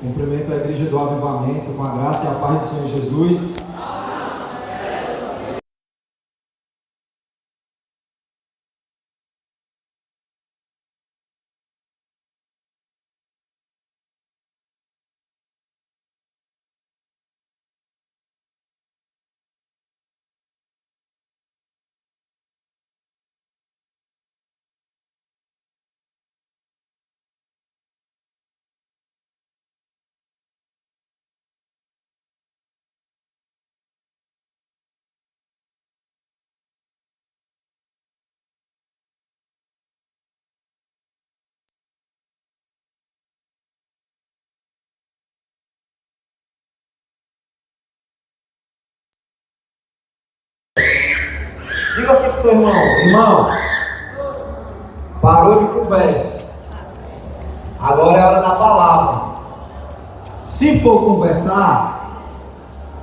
Cumprimento a Igreja do Avivamento com a graça e a paz do Senhor Jesus. Diga assim para o seu irmão, parou de conversa, agora é hora da palavra. Se for conversar,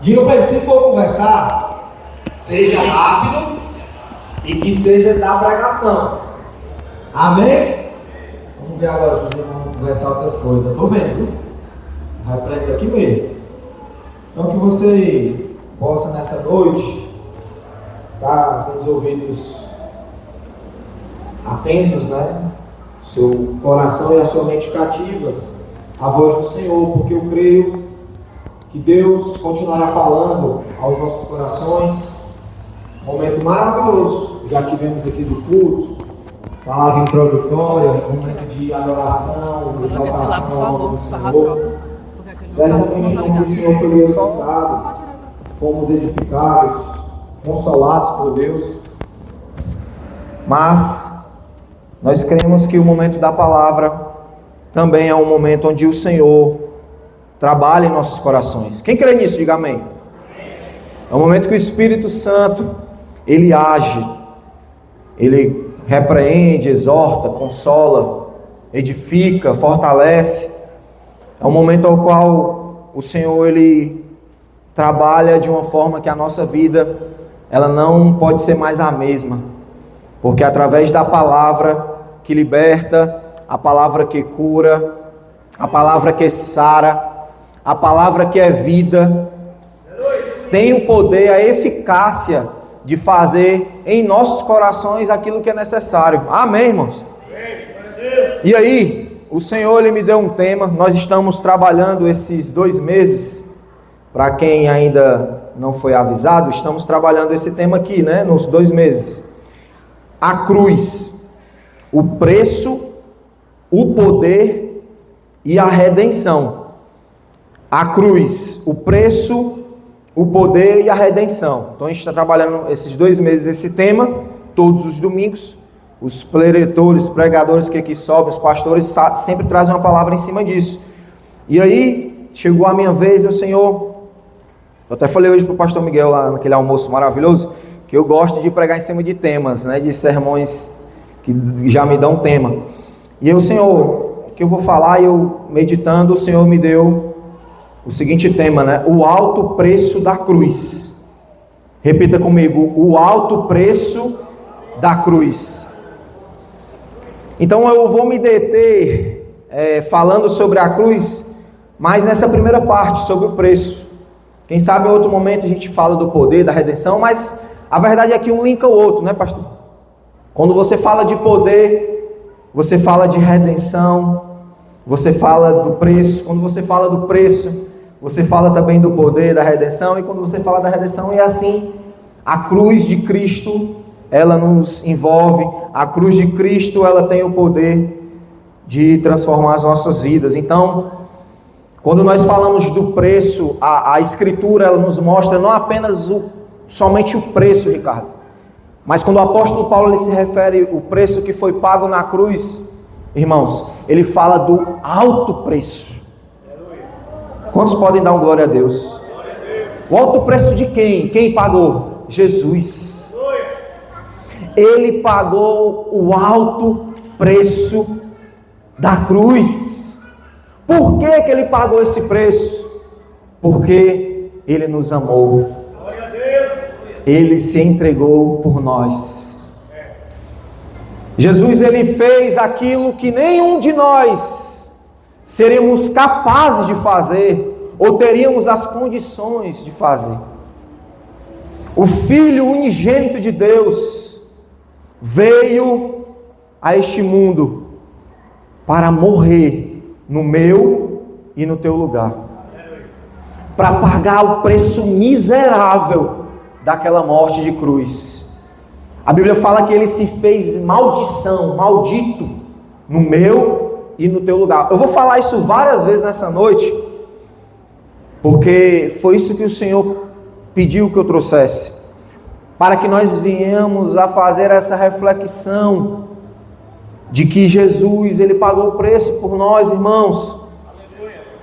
diga para ele, se for conversar, seja rápido e que seja da pregação. Amém? Vamos ver agora se vocês vão conversar outras coisas. Eu estou vendo, viu? Repreendo aqui mesmo. Então que você possa nessa noite estar com os ouvidos atentos, né? Seu coração e a sua mente cativas à voz do Senhor, porque eu creio que Deus continuará falando aos nossos corações. Momento maravilhoso, já tivemos aqui do culto, palavra introdutória, momento de adoração, de exaltação do Senhor. Certamente como o Senhor foi edificado, fomos edificados, consolados por Deus, mas nós cremos que o momento da palavra também é um momento onde o Senhor trabalha em nossos corações. Quem crê nisso, diga amém. É um momento que o Espírito Santo, ele age, ele repreende, exorta, consola, edifica, fortalece. É um momento ao qual o Senhor, ele trabalha de uma forma que a nossa vida ela não pode ser mais a mesma, porque através da palavra que liberta, a palavra que cura, a palavra que sara, a palavra que é vida, tem o poder, a eficácia de fazer em nossos corações aquilo que é necessário. Amém, irmãos? E aí, o Senhor ele me deu um tema. Nós estamos trabalhando esses 2 meses. Para quem ainda não foi avisado, estamos trabalhando esse tema aqui, né? Nos 2 meses. A cruz, o preço, o poder e a redenção. A cruz, o preço, o poder e a redenção. Então a gente está trabalhando esses 2 meses esse tema, todos os domingos. Os preletores, pregadores que aqui sobem, os pastores sempre trazem uma palavra em cima disso. E aí, chegou a minha vez, o Senhor... Eu até falei hoje para o pastor Miguel lá naquele almoço maravilhoso, que eu gosto de pregar em cima de temas, né, de sermões que já me dão tema. E eu, Senhor, o que eu vou falar? E eu meditando, o Senhor me deu o seguinte tema, né? O alto preço da cruz. Repita comigo, o alto preço da cruz. Então eu vou me deter falando sobre a cruz, mas nessa primeira parte, sobre o preço. Quem sabe em outro momento a gente fala do poder, da redenção, mas a verdade é que um linka o outro, né, pastor? Quando você fala de poder, você fala de redenção, você fala do preço. Quando você fala do preço, você fala também do poder, da redenção. E quando você fala da redenção, é assim, a cruz de Cristo, ela nos envolve. A cruz de Cristo, ela tem o poder de transformar as nossas vidas. Então, quando nós falamos do preço, a Escritura ela nos mostra não apenas somente o preço, Ricardo, mas quando o apóstolo Paulo ele se refere ao preço que foi pago na cruz, irmãos, ele fala do alto preço. Quantos podem dar um glória a Deus? O alto preço de quem? Quem pagou? Jesus. Ele pagou o alto preço da cruz. Por que ele pagou esse preço? Porque ele nos amou. Ele se entregou por nós. Jesus ele fez aquilo que nenhum de nós seríamos capazes de fazer, ou teríamos as condições de fazer. O Filho unigênito de Deus veio a este mundo para morrer no meu e no teu lugar, para pagar o preço miserável daquela morte de cruz. A Bíblia fala que ele se fez maldição, maldito, no meu e no teu lugar. Eu vou falar isso várias vezes nessa noite, porque foi isso que o Senhor pediu que eu trouxesse, para que nós venhamos a fazer essa reflexão de que Jesus, ele pagou o preço por nós, irmãos,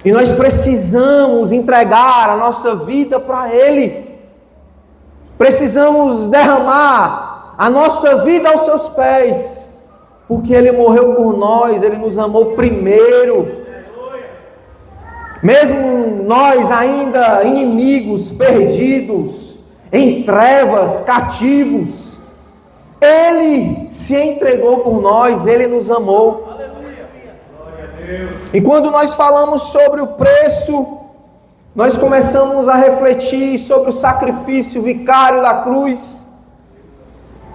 e nós precisamos entregar a nossa vida para Ele, precisamos derramar a nossa vida aos seus pés, porque Ele morreu por nós, Ele nos amou primeiro. Mesmo nós ainda inimigos, perdidos, em trevas, cativos, Ele se entregou por nós, Ele nos amou. E quando nós falamos sobre o preço, nós começamos a refletir sobre o sacrifício vicário da cruz,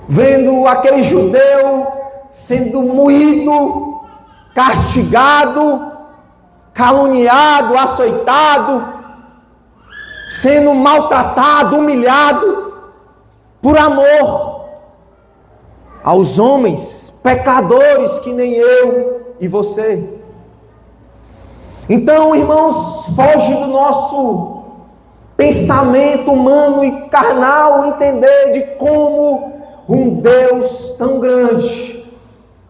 vendo aquele judeu sendo moído, castigado, caluniado, açoitado, sendo maltratado, humilhado, por amor aos homens, pecadores que nem eu e você. Então, irmãos, foge do nosso pensamento humano e carnal entender de como um Deus tão grande,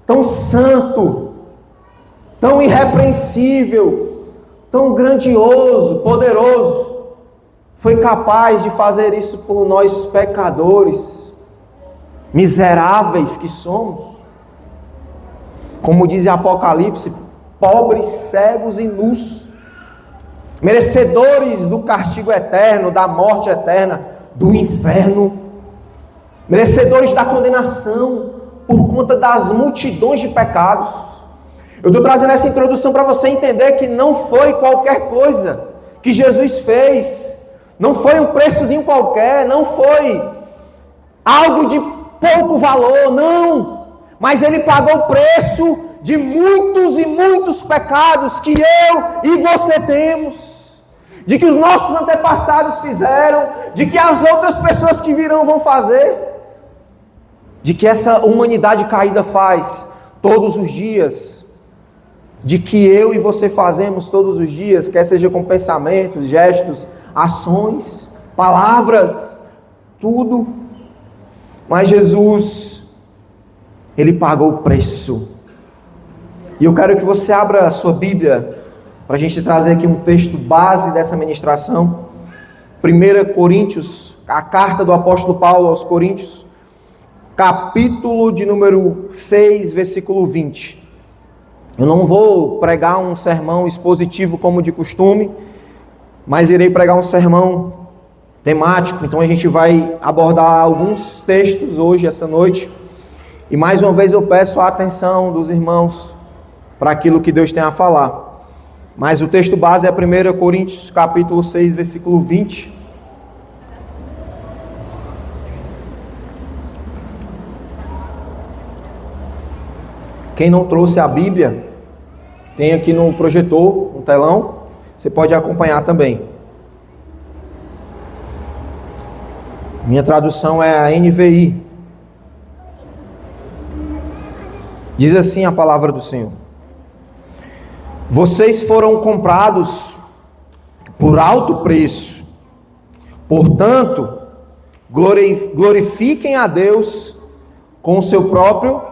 tão santo, tão irrepreensível, tão grandioso, poderoso, foi capaz de fazer isso por nós pecadores, miseráveis que somos. Como diz em Apocalipse, pobres, cegos e nus, merecedores do castigo eterno, da morte eterna, do inferno, merecedores da condenação por conta das multidões de pecados. Eu estou trazendo essa introdução para você entender que não foi qualquer coisa que Jesus fez, não foi um preçozinho qualquer, não foi algo de pouco valor, não, mas Ele pagou o preço de muitos e muitos pecados que eu e você temos, de que os nossos antepassados fizeram, de que as outras pessoas que virão vão fazer, de que essa humanidade caída faz todos os dias, de que eu e você fazemos todos os dias, quer seja com pensamentos, gestos, ações, palavras, tudo. Mas Jesus, Ele pagou o preço. E eu quero que você abra a sua Bíblia, para a gente trazer aqui um texto base dessa ministração. 1 Coríntios, a carta do apóstolo Paulo aos Coríntios, capítulo de número 6, versículo 20. Eu não vou pregar um sermão expositivo como de costume, mas irei pregar um sermão temático. Então a gente vai abordar alguns textos hoje, essa noite. E mais uma vez eu peço a atenção dos irmãos para aquilo que Deus tem a falar. Mas o texto base é 1 Coríntios, capítulo 6, versículo 20. Quem não trouxe a Bíblia, tem aqui no projetor, no telão, você pode acompanhar também. Minha tradução é a NVI. Diz assim a palavra do Senhor: vocês foram comprados por alto preço, portanto, glorifiquem a Deus com o seu próprio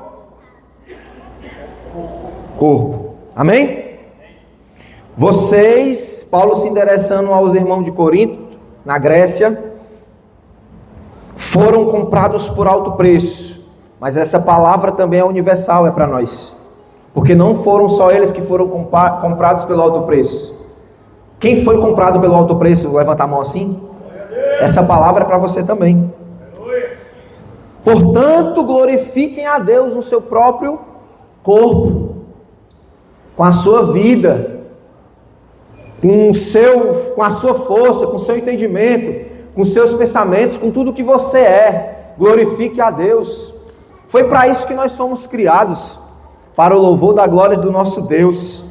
corpo. Amém? Vocês, Paulo se endereçando aos irmãos de Corinto, na Grécia, foram comprados por alto preço, mas essa palavra também é universal, é para nós, porque não foram só eles que foram comprados pelo alto preço. Quem foi comprado pelo alto preço? Levanta a mão assim. Essa palavra é para você também. Portanto, glorifiquem a Deus no seu próprio corpo, com a sua vida, com a sua força, com o seu entendimento, com seus pensamentos, com tudo que você é. Glorifique a Deus. Foi para isso que nós fomos criados, para o louvor da glória do nosso Deus.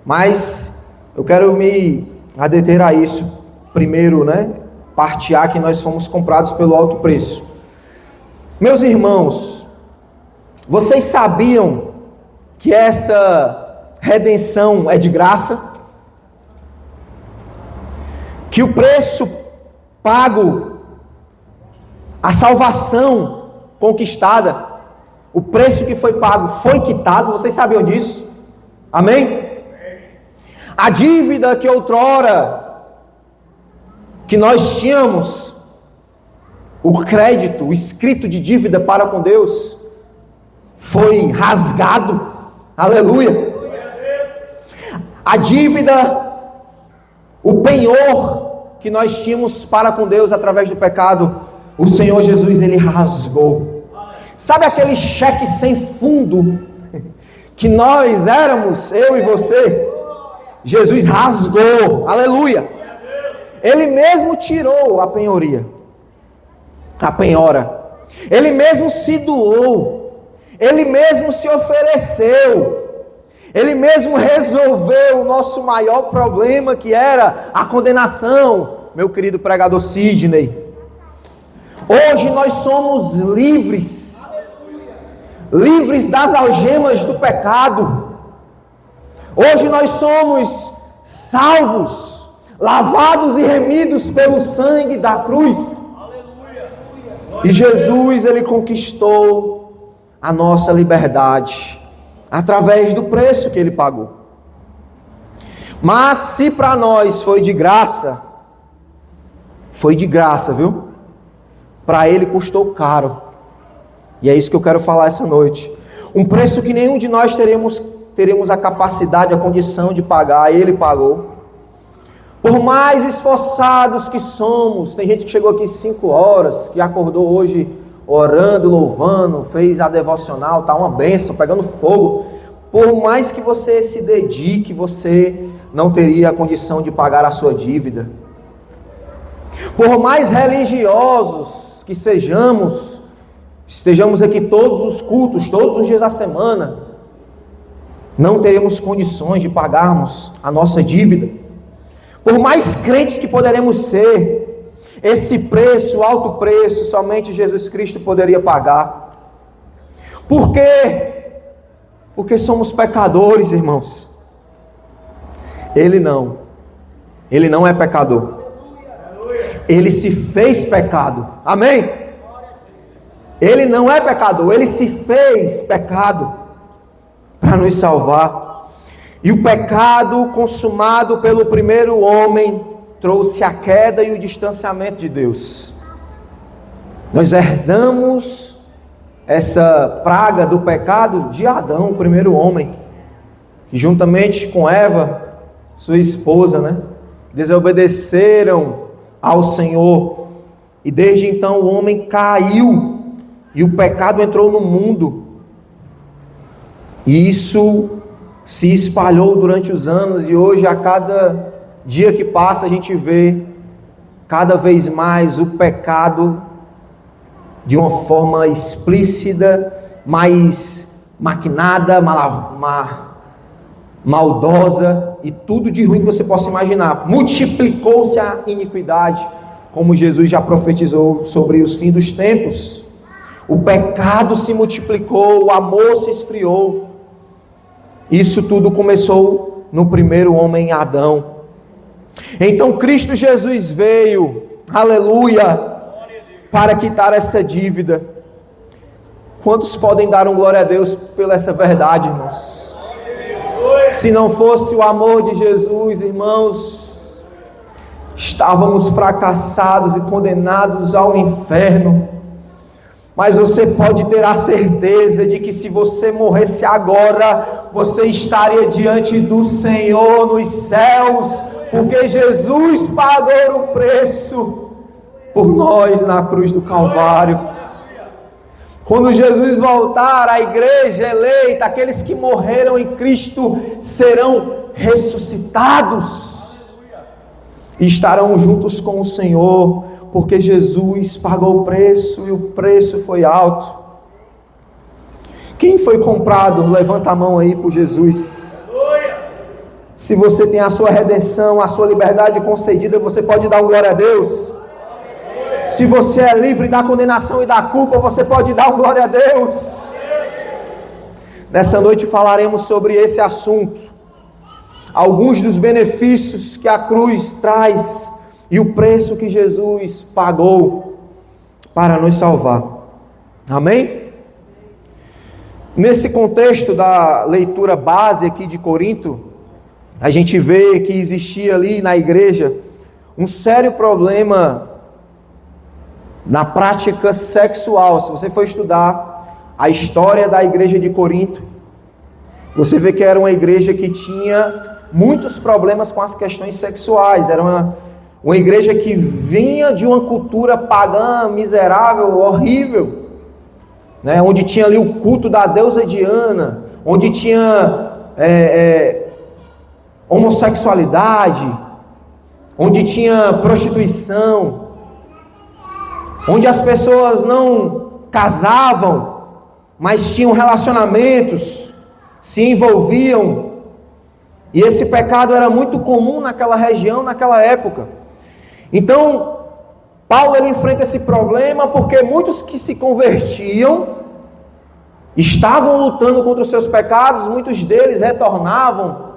Mas eu quero me adeter a isso primeiro, partear que nós fomos comprados pelo alto preço. Meus irmãos, vocês sabiam que essa redenção é de graça? Que o preço pago, a salvação conquistada, o preço que foi pago foi quitado? Vocês sabiam disso? Amém? A dívida que outrora que nós tínhamos, o crédito, o escrito de dívida para com Deus, foi rasgado. Aleluia! A dívida, o penhor que nós tínhamos para com Deus através do pecado, o Senhor Jesus, Ele rasgou. Sabe aquele cheque sem fundo que nós éramos, eu e você? Jesus rasgou. Aleluia! Ele mesmo tirou a penhoria, a penhora. Ele mesmo se doou. Ele mesmo se ofereceu. Ele mesmo resolveu o nosso maior problema, que era a condenação, meu querido pregador Sidney. Hoje nós somos livres. Livres das algemas do pecado. Hoje nós somos salvos, lavados e remidos pelo sangue da cruz. E Jesus, Ele conquistou a nossa liberdade através do preço que Ele pagou. Mas se para nós foi de graça, viu? Para Ele custou caro. E é isso que eu quero falar essa noite. Um preço que nenhum de nós teremos a capacidade, a condição de pagar. Ele pagou. Por mais esforçados que somos, tem gente que chegou aqui 5 horas, que acordou hoje orando, louvando, fez a devocional, tá uma bênção, pegando fogo. Por mais que você se dedique, você não teria a condição de pagar a sua dívida. Por mais religiosos que estejamos aqui todos os cultos, todos os dias da semana, não teremos condições de pagarmos a nossa dívida. Por mais crentes que poderemos ser, esse preço, alto preço, somente Jesus Cristo poderia pagar. Por quê? Porque somos pecadores, irmãos. Ele não é pecador. Ele se fez pecado. Amém? Ele não é pecador, ele se fez pecado para nos salvar. E o pecado consumado pelo primeiro homem trouxe a queda e o distanciamento de Deus. Nós herdamos essa praga do pecado de Adão, o primeiro homem, que juntamente com Eva, sua esposa, desobedeceram ao Senhor. E desde então o homem caiu e o pecado entrou no mundo. E isso se espalhou durante os anos, e hoje a cada dia que passa a gente vê cada vez mais o pecado de uma forma explícita, mais maquinada, maldosa e tudo de ruim que você possa imaginar. Multiplicou-se a iniquidade, como Jesus já profetizou sobre os fins dos tempos. O pecado se multiplicou, o amor se esfriou. Isso tudo começou no primeiro homem, Adão. Então Cristo Jesus veio, aleluia, para quitar essa dívida. Quantos podem dar um glória a Deus pela essa verdade, irmãos? Se não fosse o amor de Jesus, irmãos, estávamos fracassados e condenados ao inferno. Mas você pode ter a certeza de que se você morresse agora, você estaria diante do Senhor nos céus, porque Jesus pagou o preço por nós na cruz do Calvário. Quando Jesus voltar, a igreja eleita, aqueles que morreram em Cristo, serão ressuscitados. e estarão juntos com o Senhor, porque Jesus pagou o preço e o preço foi alto. Quem foi comprado? Levanta a mão aí por Jesus. Se você tem a sua redenção, a sua liberdade concedida, você pode dar um glória a Deus. Se você é livre da condenação e da culpa, você pode dar um glória a Deus. Nessa noite falaremos sobre esse assunto. Alguns dos benefícios que a cruz traz e o preço que Jesus pagou para nos salvar. Amém? Nesse contexto da leitura base aqui de Corinto, a gente vê que existia ali na igreja um sério problema na prática sexual. Se você for estudar a história da igreja de Corinto, você vê que era uma igreja que tinha muitos problemas com as questões sexuais. Era uma igreja que vinha de uma cultura pagã, miserável, horrível, né? Onde tinha ali o culto da deusa Diana, onde tinha homossexualidade, onde tinha prostituição, onde as pessoas não casavam, mas tinham relacionamentos, se envolviam, e esse pecado era muito comum naquela região, naquela época. Então, Paulo ele enfrenta esse problema porque muitos que se convertiam estavam lutando contra os seus pecados, muitos deles retornavam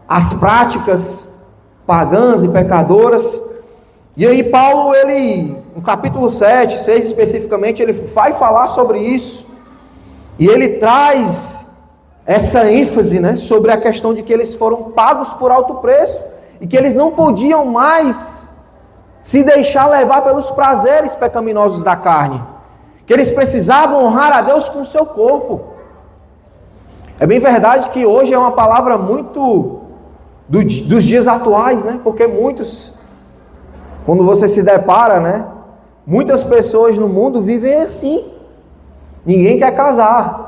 às práticas pagãs e pecadoras. E aí Paulo, ele, no capítulo 7, 6 especificamente, ele vai falar sobre isso. E ele traz essa ênfase, né, sobre a questão de que eles foram pagos por alto preço e que eles não podiam mais se deixar levar pelos prazeres pecaminosos da carne, que eles precisavam honrar a Deus com o seu corpo. É bem verdade que hoje é uma palavra muito dos dias atuais, né? Porque muitos, quando você se depara, né? Muitas pessoas no mundo vivem assim. Ninguém quer casar.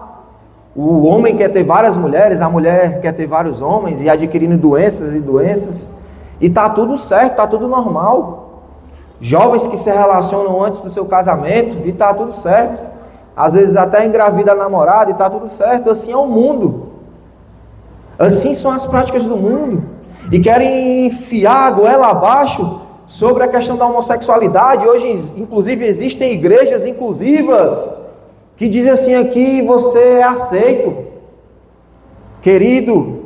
O homem quer ter várias mulheres, a mulher quer ter vários homens, e adquirindo doenças e doenças. E tá tudo certo, tá tudo normal. Jovens que se relacionam antes do seu casamento, e tá tudo certo. Às vezes até engravida a namorada, e tá tudo certo. Assim é o mundo. Assim são as práticas do mundo. E querem enfiar a goela abaixo sobre a questão da homossexualidade. Hoje, inclusive, existem igrejas inclusivas que dizem assim: aqui você é aceito. Querido,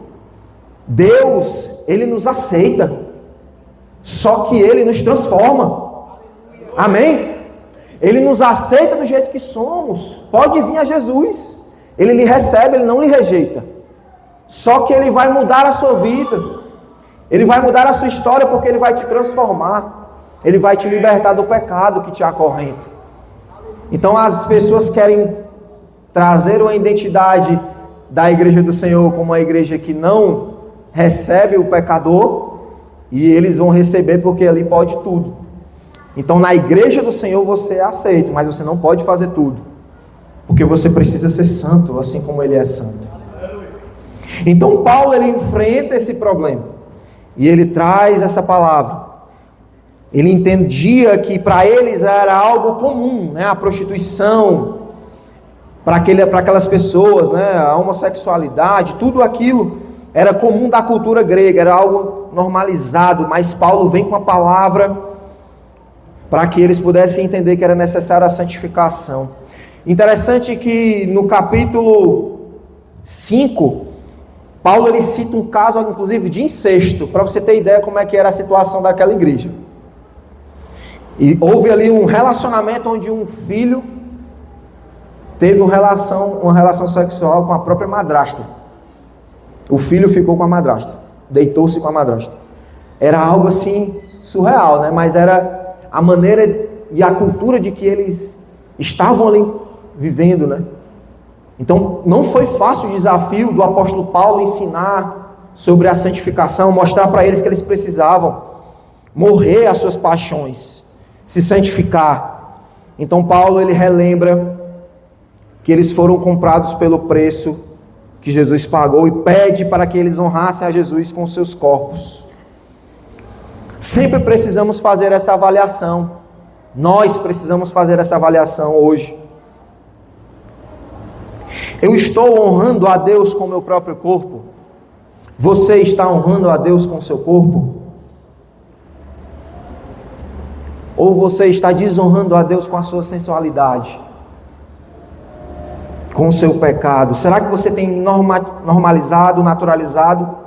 Deus, Ele nos aceita, só que Ele nos transforma. Amém? Ele nos aceita do jeito que somos. Pode vir a Jesus, Ele lhe recebe, Ele não lhe rejeita. Só que Ele vai mudar a sua vida, Ele vai mudar a sua história, porque Ele vai te transformar, Ele vai te libertar do pecado que te acorrenta. Então as pessoas querem trazer uma identidade da igreja do Senhor como uma igreja que não recebe o pecador, e eles vão receber porque ali pode tudo. Então na igreja do Senhor você é aceito, mas você não pode fazer tudo, porque você precisa ser santo, assim como Ele é santo. Então Paulo ele enfrenta esse problema, e ele traz essa palavra. Ele entendia que para eles era algo comum, né? A prostituição, para aquelas pessoas, né? A homossexualidade, tudo aquilo era comum da cultura grega, era algo normalizado, mas Paulo vem com a palavra para que eles pudessem entender que era necessária a santificação. Interessante que no capítulo 5, Paulo ele cita um caso, inclusive, de incesto, para você ter ideia como é que era a situação daquela igreja. E houve ali um relacionamento onde um filho teve uma relação sexual com a própria madrasta. O filho ficou com a madrasta, deitou-se com a madrasta. Era algo assim surreal, né? Mas era a maneira e a cultura de que eles estavam ali vivendo, né? Então não foi fácil o desafio do apóstolo Paulo ensinar sobre a santificação, mostrar para eles que eles precisavam morrer às suas paixões, se santificar. Então Paulo ele relembra que eles foram comprados pelo preço que Jesus pagou e pede para que eles honrassem a Jesus com seus corpos. Sempre precisamos fazer essa avaliação. Nós precisamos fazer essa avaliação hoje. Eu estou honrando a Deus com o meu próprio corpo? Você está honrando a Deus com o seu corpo? Ou você está desonrando a Deus com a sua sensualidade? Com o seu pecado? Será que você tem normalizado, naturalizado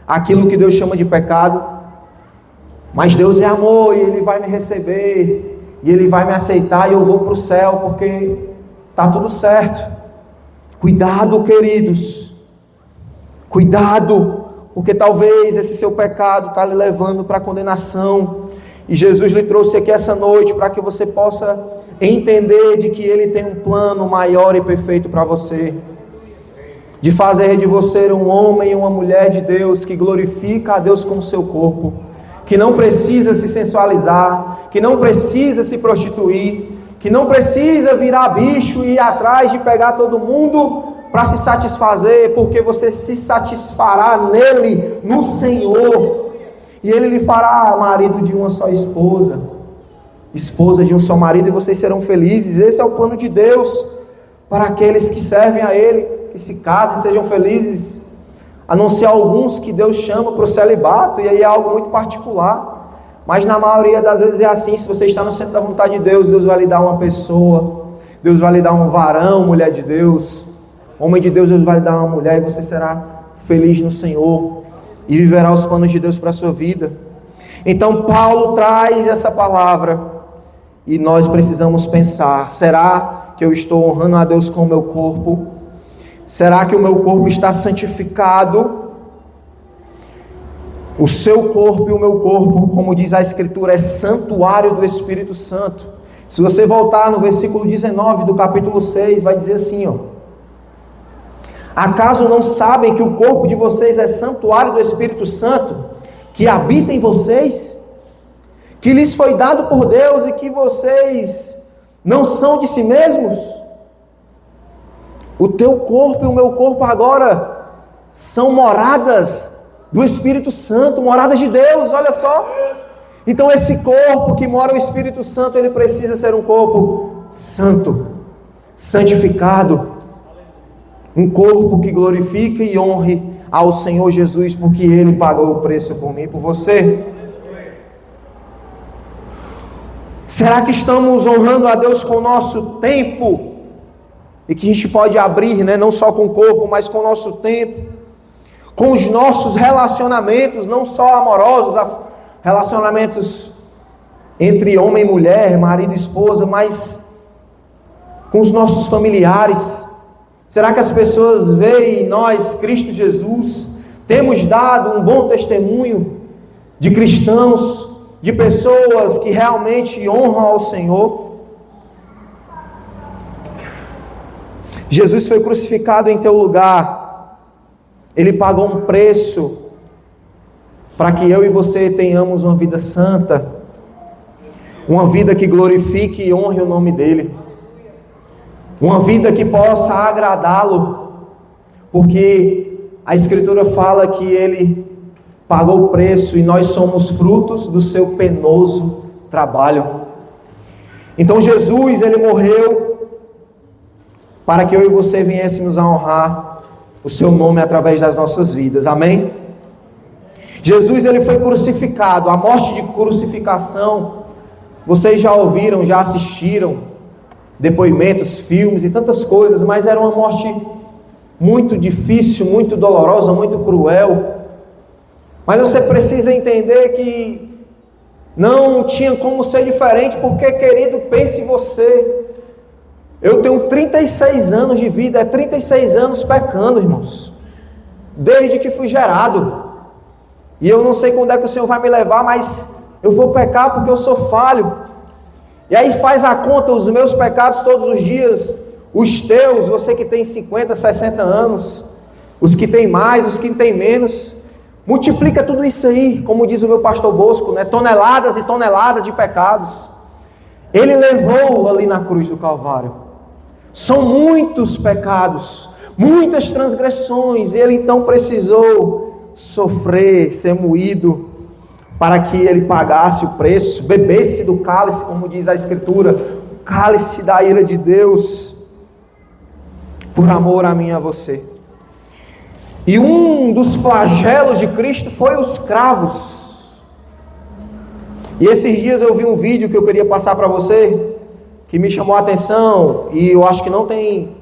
aquilo que Deus chama de pecado? Mas Deus é amor e Ele vai me receber, e Ele vai me aceitar e eu vou para o céu porque está tudo certo. Cuidado, queridos, cuidado, porque talvez esse seu pecado está lhe levando para a condenação, e Jesus lhe trouxe aqui essa noite para que você possa entender de que Ele tem um plano maior e perfeito para você, de fazer de você um homem e uma mulher de Deus, que glorifica a Deus com o seu corpo, que não precisa se sensualizar, que não precisa se prostituir, que não precisa virar bicho e ir atrás de pegar todo mundo para se satisfazer, porque você se satisfará nele, no Senhor, e Ele lhe fará marido de uma só esposa, esposa de um só marido, e vocês serão felizes. Esse é o plano de Deus para aqueles que servem a Ele, que se casem, sejam felizes, a não ser alguns que Deus chama para o celibato, e aí é algo muito particular. Mas na maioria das vezes é assim. Se você está no centro da vontade de Deus, Deus vai lhe dar uma pessoa, Deus vai lhe dar um varão, mulher de Deus, homem de Deus, Deus vai lhe dar uma mulher, e você será feliz no Senhor, e viverá os planos de Deus para a sua vida. Então Paulo traz essa palavra, e nós precisamos pensar: será que eu estou honrando a Deus com o meu corpo? Será que o meu corpo está santificado? O seu corpo e o meu corpo, como diz a Escritura, é santuário do Espírito Santo. Se você voltar no versículo 19 do capítulo 6, vai dizer assim, ó: acaso não sabem que o corpo de vocês é santuário do Espírito Santo, que habita em vocês, que lhes foi dado por Deus e que vocês não são de si mesmos? O teu corpo e o meu corpo agora são moradas do Espírito Santo, moradas de Deus, olha só. Então esse corpo que mora o Espírito Santo, ele precisa ser um corpo santo, santificado, um corpo que glorifique e honre ao Senhor Jesus, porque Ele pagou o preço por mim e por você. Será que estamos honrando a Deus com o nosso tempo? E que a gente pode abrir, não só com o corpo, mas com o nosso tempo, com os nossos relacionamentos, não só amorosos, relacionamentos entre homem e mulher, marido e esposa, mas com os nossos familiares. Será que as pessoas veem em nós Cristo Jesus? Temos dado um bom testemunho de cristãos, de pessoas que realmente honram ao Senhor? Jesus foi crucificado em teu lugar. Ele pagou um preço para que eu e você tenhamos uma vida santa, uma vida que glorifique e honre o nome dEle, uma vida que possa agradá-lo, porque a Escritura fala que Ele pagou o preço e nós somos frutos do seu penoso trabalho. Então Jesus, Ele morreu para que eu e você viéssemos a honrar o seu nome através das nossas vidas, amém? Jesus, Ele foi crucificado. A morte de crucificação, vocês já ouviram, já assistiram depoimentos, filmes e tantas coisas, mas era uma morte muito difícil, muito dolorosa, muito cruel. Mas você precisa entender que não tinha como ser diferente, porque, querido, pense você. Eu tenho 36 anos de vida, 36 anos pecando, irmãos, desde que fui gerado, e eu não sei quando é que o Senhor vai me levar, mas eu vou pecar porque eu sou falho. E aí faz a conta, os meus pecados todos os dias, os teus, você que tem 50, 60 anos, os que tem mais, os que tem menos, multiplica tudo isso aí, como diz o meu pastor Bosco, toneladas e toneladas de pecados, Ele levou ali na cruz do Calvário. São muitos pecados, muitas transgressões, e Ele então precisou sofrer, ser moído, para que ele pagasse o preço, bebesse do cálice, como diz a Escritura, o cálice da ira de Deus, por amor a mim e a você. E um dos flagelos de Cristo foi os cravos. E esses dias eu vi um vídeo que eu queria passar para você, que me chamou a atenção, e eu acho que não tem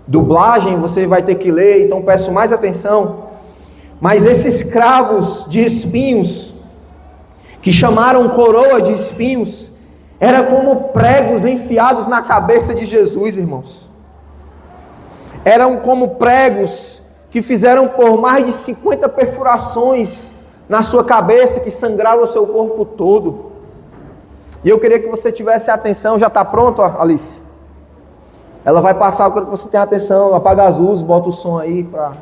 dublagem, você vai ter que ler, então peço mais atenção. Mas esses cravos de espinhos, que chamaram coroa de espinhos, era como pregos enfiados na cabeça de Jesus, irmãos. Eram como pregos que fizeram por mais de 50 perfurações na sua cabeça, que sangraram o seu corpo todo. E eu queria que você tivesse atenção. Já está pronto, Alice? Ela vai passar, eu quero que você tenha atenção. Apaga as luzes, bota o som aí para...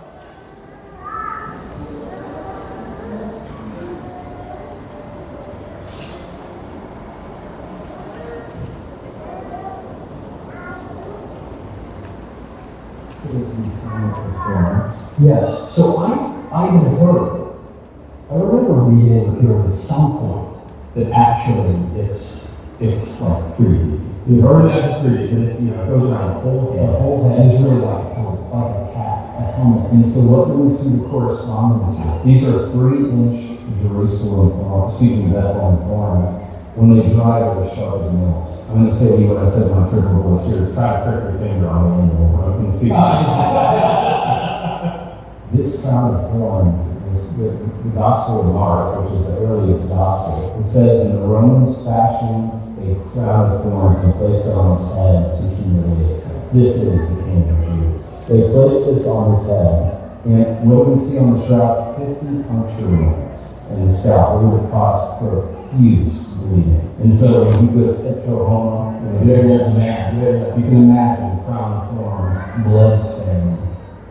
Yes, so I had heard, I remember reading here at some point that actually it's like 3D. You heard that it's 3D, but it's, it goes around the whole head is really like a cat, a helmet. And so what do we see the correspondence here? These are 3-inch Bethlehem thorns when they drive over the sharp as nails. I'm going to say to you what I said when I tricked my voice here. Try to prick your finger on the angle. I can see. This crown of thorns is the Gospel of Mark, which is the earliest gospel. It says, and the Romans fashioned a crown of thorns and placed it on his head to humiliate him. This is the King of Jews. They placed this on his head, and what we see on the shroud, 50 puncture wounds in the scalp. It would cause profuse bleeding. And so when he goes to Oklahoma, you can imagine crown of thorns, blood stained.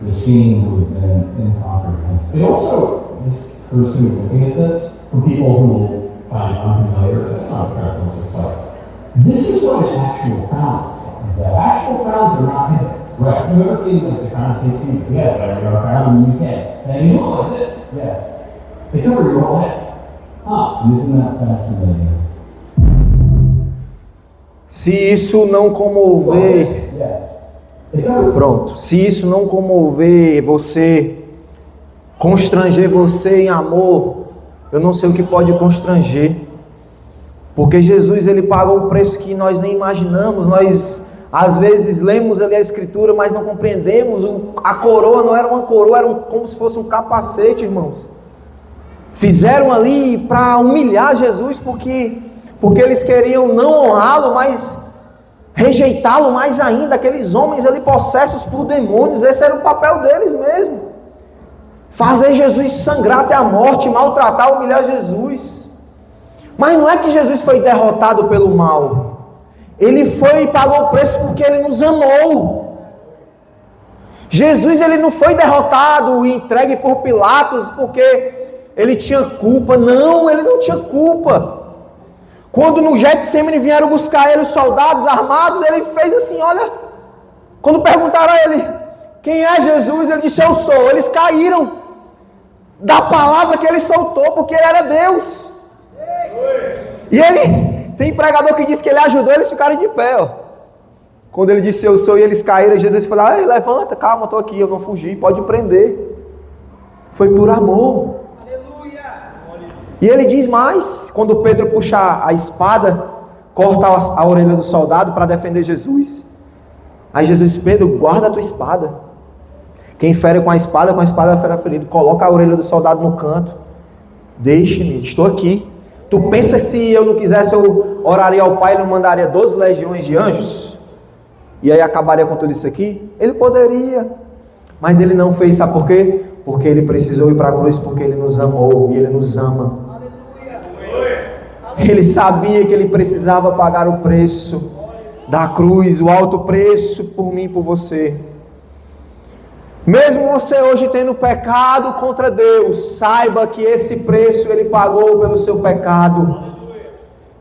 The scene would have been incomprehensible. It also, this person who's looking at this, for people who find it unfamiliar, that's not what crown looks like. This is what an actual crown looks like. Actual crowns are not hidden. Right. Have you ever seen like the crown of St. Yes. Like a crown in the UK. And you look like this. Yes. They cover your whole head. Isn't that fascinating? Se isso não comover... Pronto. Se isso não comover você, constranger você em amor, eu não sei o que pode constranger. Porque Jesus, ele pagou o preço que nós nem imaginamos. Nós, às vezes, lemos ali a Escritura, mas não compreendemos. A coroa não era uma coroa, era como se fosse um capacete, irmãos. Fizeram ali para humilhar Jesus, porque eles queriam não honrá-lo, mas rejeitá-lo mais ainda. Aqueles homens ali possessos por demônios, esse era o papel deles mesmo. Fazer Jesus sangrar até a morte, maltratar, humilhar Jesus. Mas não é que Jesus foi derrotado pelo mal. Ele foi e pagou o preço porque ele nos amou. Jesus, ele não foi derrotado e entregue por Pilatos porque ele tinha culpa. Não, ele não tinha culpa. Quando no Getsemane vieram buscar ele, os soldados armados, ele fez assim, olha. Quando perguntaram a ele, quem é Jesus? Ele disse, eu sou. Eles caíram da palavra que ele soltou, porque ele era Deus. E ele, tem pregador que diz que ele ajudou, eles ficaram de pé, ó. Quando ele disse eu sou e eles caíram, Jesus falou, levanta, calma, estou aqui, eu não fugi, pode prender. Foi por amor. E ele diz mais, quando Pedro puxa a espada, corta a orelha do soldado para defender Jesus. Aí Jesus diz, Pedro, guarda a tua espada. Quem fere com a espada será ferido. Coloca a orelha do soldado no canto. Deixe-me, estou aqui. Tu pensa se eu não quisesse, eu oraria ao Pai e não mandaria 12 legiões de anjos? E aí acabaria com tudo isso aqui? Ele poderia. Mas ele não fez, sabe por quê? Porque ele precisou ir para a cruz, porque ele nos amou e ele nos ama. Ele sabia que ele precisava pagar o preço da cruz, o alto preço por mim e por você. Mesmo você hoje tendo pecado contra Deus, saiba que esse preço ele pagou pelo seu pecado.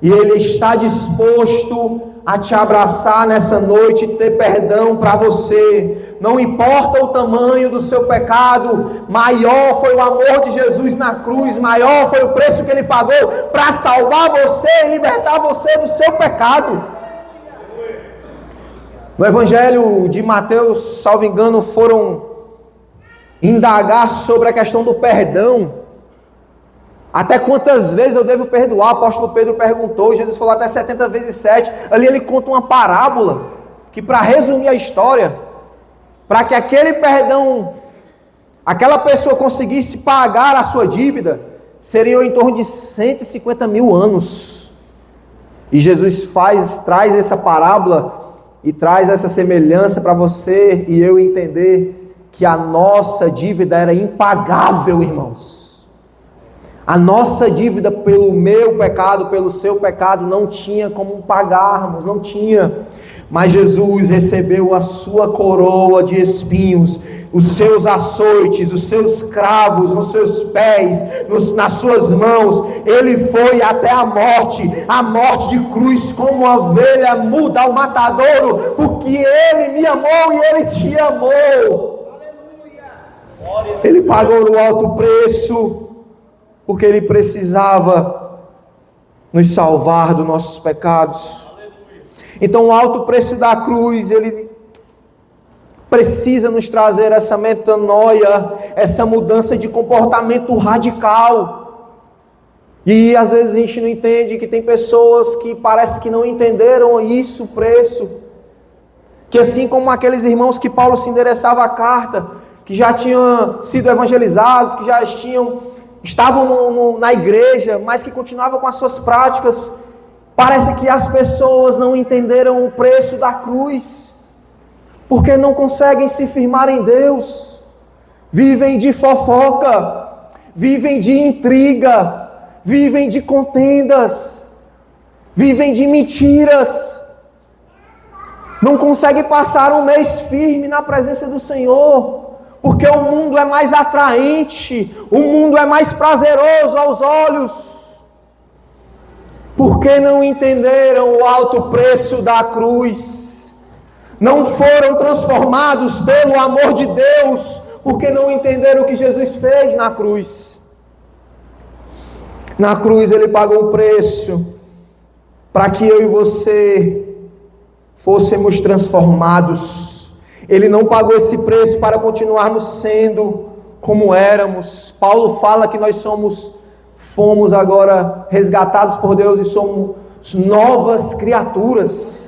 E ele está disposto a te abraçar nessa noite e ter perdão para você. não importa o tamanho do seu pecado, maior foi o amor de Jesus na cruz, maior foi o preço que Ele pagou para salvar você e libertar você do seu pecado. No Evangelho de Mateus, salvo engano, foram indagar sobre a questão do perdão. Até quantas vezes eu devo perdoar? O apóstolo Pedro perguntou, Jesus falou até 70 vezes 7. Ali ele conta uma parábola, que para resumir a história, para que aquele perdão, aquela pessoa conseguisse pagar a sua dívida, seria em torno de 150 mil anos. E Jesus traz essa parábola e traz essa semelhança para você e eu entender que a nossa dívida era impagável, irmãos. A nossa dívida pelo meu pecado, pelo seu pecado, não tinha como pagarmos, não tinha. Mas Jesus recebeu a sua coroa de espinhos, os seus açoites, os seus cravos nos seus pés, nas suas mãos. Ele foi até a morte de cruz, como uma ovelha muda ao matadouro, porque Ele me amou e Ele te amou. Ele pagou o alto preço, porque Ele precisava nos salvar dos nossos pecados. Então o alto preço da cruz, Ele precisa nos trazer essa metanoia, essa mudança de comportamento radical. E às vezes a gente não entende que tem pessoas que parece que não entenderam isso, o preço. Que assim como aqueles irmãos que Paulo se endereçava a carta, que já tinham sido evangelizados, que já estavam na igreja, mas que continuavam com as suas práticas, parece que as pessoas não entenderam o preço da cruz. Porque não conseguem se firmar em Deus, vivem de fofoca, vivem de intriga, vivem de contendas, vivem de mentiras, não conseguem passar um mês firme na presença do Senhor, porque o mundo é mais atraente, o mundo é mais prazeroso aos olhos, porque não entenderam o alto preço da cruz. Não foram transformados pelo amor de Deus, porque não entenderam o que Jesus fez na cruz. Na cruz Ele pagou o preço, para que eu e você fôssemos transformados. Ele não pagou esse preço para continuarmos sendo como éramos. Paulo fala que nós fomos agora resgatados por Deus e somos novas criaturas.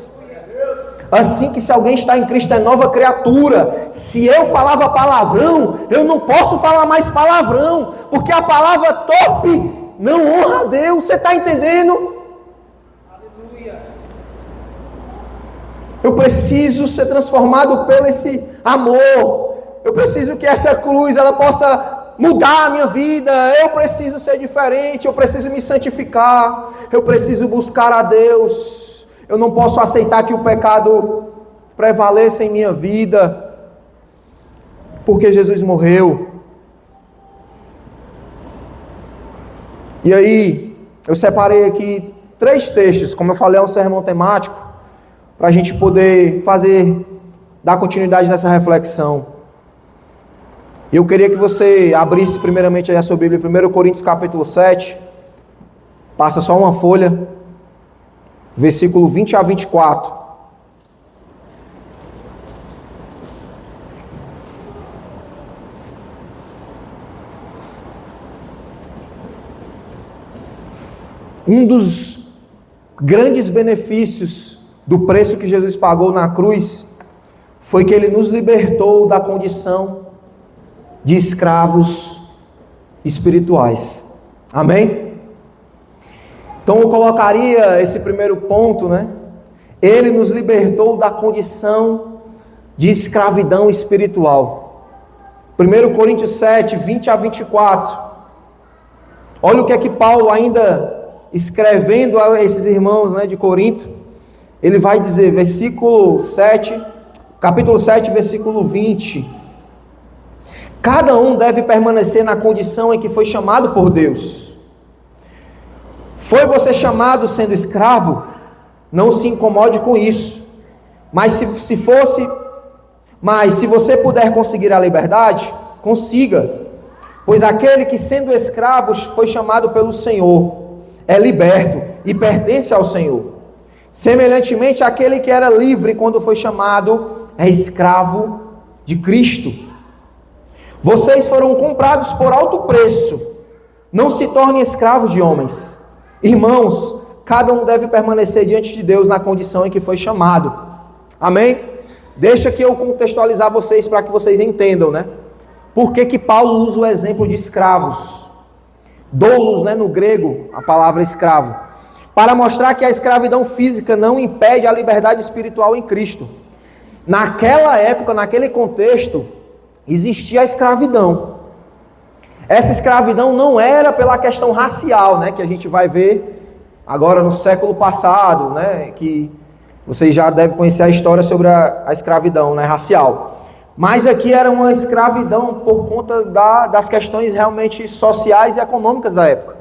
Assim que se alguém está em Cristo é nova criatura. Se eu falava palavrão, eu não posso falar mais palavrão, porque a palavra top não honra a Deus. Você está entendendo? Aleluia. Eu preciso ser transformado pelo esse amor. Eu preciso que essa cruz ela possa mudar a minha vida. Eu preciso ser diferente. Eu preciso me santificar. Eu preciso buscar a Deus. Eu não posso aceitar que o pecado prevaleça em minha vida, porque Jesus morreu. E aí, eu separei aqui 3 textos, como eu falei, é um sermão temático, para a gente poder dar continuidade nessa reflexão. E eu queria que você abrisse primeiramente aí a sua Bíblia, 1 Coríntios capítulo 7, passa só uma folha, versículo 20 a 24. Um dos grandes benefícios do preço que Jesus pagou na cruz foi que Ele nos libertou da condição de escravos espirituais. Amém? Então eu colocaria esse primeiro ponto, né? Ele nos libertou da condição de escravidão espiritual. 1 Coríntios 7, 20 a 24. Olha o que é que Paulo, ainda escrevendo a esses irmãos, né, de Corinto, ele vai dizer, capítulo 7, versículo 20. Cada um deve permanecer na condição em que foi chamado por Deus. Foi você chamado sendo escravo? Não se incomode com isso. Mas se fosse Mas se você puder conseguir a liberdade, consiga. Pois aquele que sendo escravo foi chamado pelo Senhor, é liberto e pertence ao Senhor. Semelhantemente, aquele que era livre quando foi chamado, é escravo de Cristo. Vocês foram comprados por alto preço. Não se tornem escravos de homens. Irmãos, cada um deve permanecer diante de Deus na condição em que foi chamado. Amém? Deixa que eu contextualizar vocês para que vocês entendam, né? Por que Paulo usa o exemplo de escravos? Doulos, né, no grego, a palavra escravo. Para mostrar que a escravidão física não impede a liberdade espiritual em Cristo. Naquela época, naquele contexto, existia a escravidão. Essa escravidão não era pela questão racial, né, que a gente vai ver agora no século passado, né, que vocês já devem conhecer a história sobre a escravidão, né, racial. Mas aqui era uma escravidão por conta das questões realmente sociais e econômicas da época.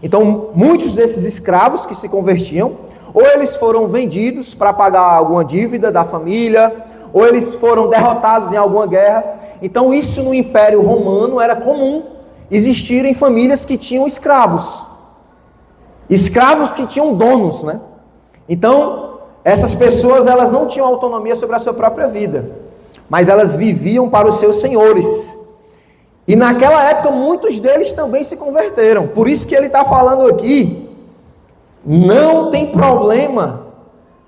Então, muitos desses escravos que se convertiam, ou eles foram vendidos para pagar alguma dívida da família, ou eles foram derrotados em alguma guerra. Então, isso no Império Romano era comum existirem famílias que tinham escravos. Escravos que tinham donos, né? Então, essas pessoas, elas não tinham autonomia sobre a sua própria vida, mas elas viviam para os seus senhores. E naquela época, muitos deles também se converteram. Por isso que ele está falando aqui, não tem problema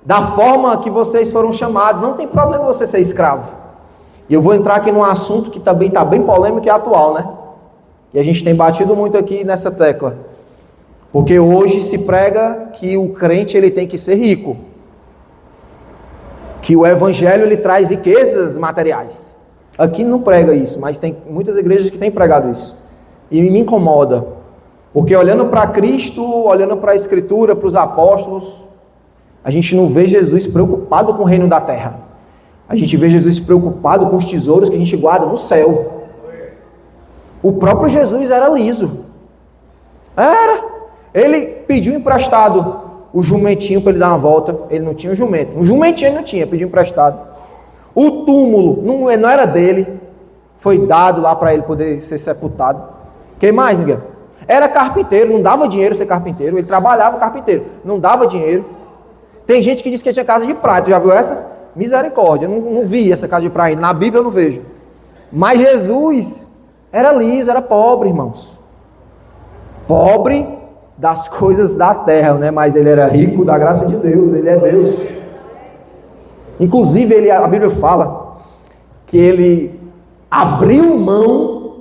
da forma que vocês foram chamados, não tem problema você ser escravo. E eu vou entrar aqui num assunto que também está bem polêmico e atual, né? E a gente tem batido muito aqui nessa tecla. Porque hoje se prega que o crente ele tem que ser rico. Que o evangelho ele traz riquezas materiais. Aqui não prega isso, mas tem muitas igrejas que têm pregado isso. E me incomoda. Porque olhando para Cristo, olhando para a Escritura, para os apóstolos, a gente não vê Jesus preocupado com o reino da terra. A gente vê Jesus preocupado com os tesouros que a gente guarda no céu. O próprio Jesus era liso. Era. Ele pediu emprestado o jumentinho para ele dar uma volta. Ele não tinha o jumento. Um jumentinho ele não tinha, pediu emprestado. O túmulo não era dele. Foi dado lá para ele poder ser sepultado. Quem mais, Miguel? Era carpinteiro, não dava dinheiro ser carpinteiro. Ele trabalhava carpinteiro, não dava dinheiro. Tem gente que diz que tinha casa de praia. Tu já viu essa? Misericórdia, eu não vi essa casa de praia. Na Bíblia eu não vejo. Mas Jesus era liso, era pobre, irmãos. Pobre das coisas da terra, né? Mas ele era rico da graça de Deus, ele é Deus. Inclusive, a Bíblia fala que ele abriu mão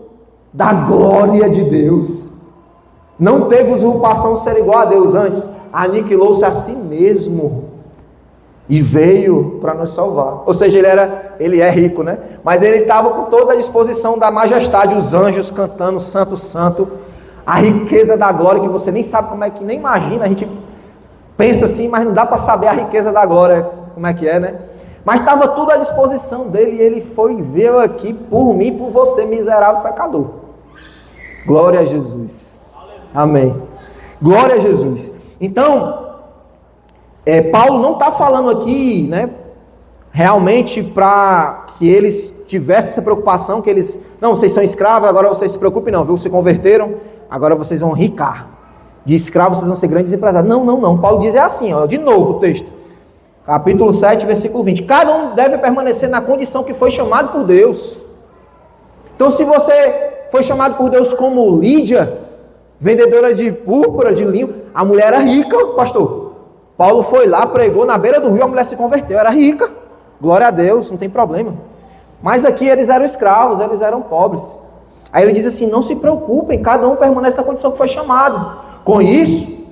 da glória de Deus. Não teve usurpação de ser igual a Deus antes. Aniquilou-se a si mesmo e veio para nos salvar. Ou seja, ele é rico, né? Mas ele estava com toda a disposição da majestade, os anjos cantando santo, santo, a riqueza da glória que você nem sabe como é que, nem imagina, a gente pensa assim, mas não dá para saber a riqueza da glória, como é que é, né? Mas estava tudo à disposição dele e ele foi veio aqui por mim, por você, miserável pecador. Glória a Jesus. Amém. Glória a Jesus. Então, Paulo não está falando aqui, né, realmente para que eles tivessem essa preocupação, que eles, não, vocês são escravos, agora vocês se preocupem não, viu? Se converteram, agora vocês vão ricar. De escravos vocês vão ser grandes empresários. Não. Paulo diz assim, ó, de novo o texto. Capítulo 7, versículo 20. Cada um deve permanecer na condição que foi chamado por Deus. Então, se você foi chamado por Deus como Lídia, vendedora de púrpura, de linho, a mulher era rica, pastor. Paulo foi lá, pregou na beira do rio, a mulher se converteu, era rica. Glória a Deus, não tem problema. Mas aqui eles eram escravos, eles eram pobres. Aí ele diz assim, não se preocupem, cada um permanece na condição que foi chamado. Com isso,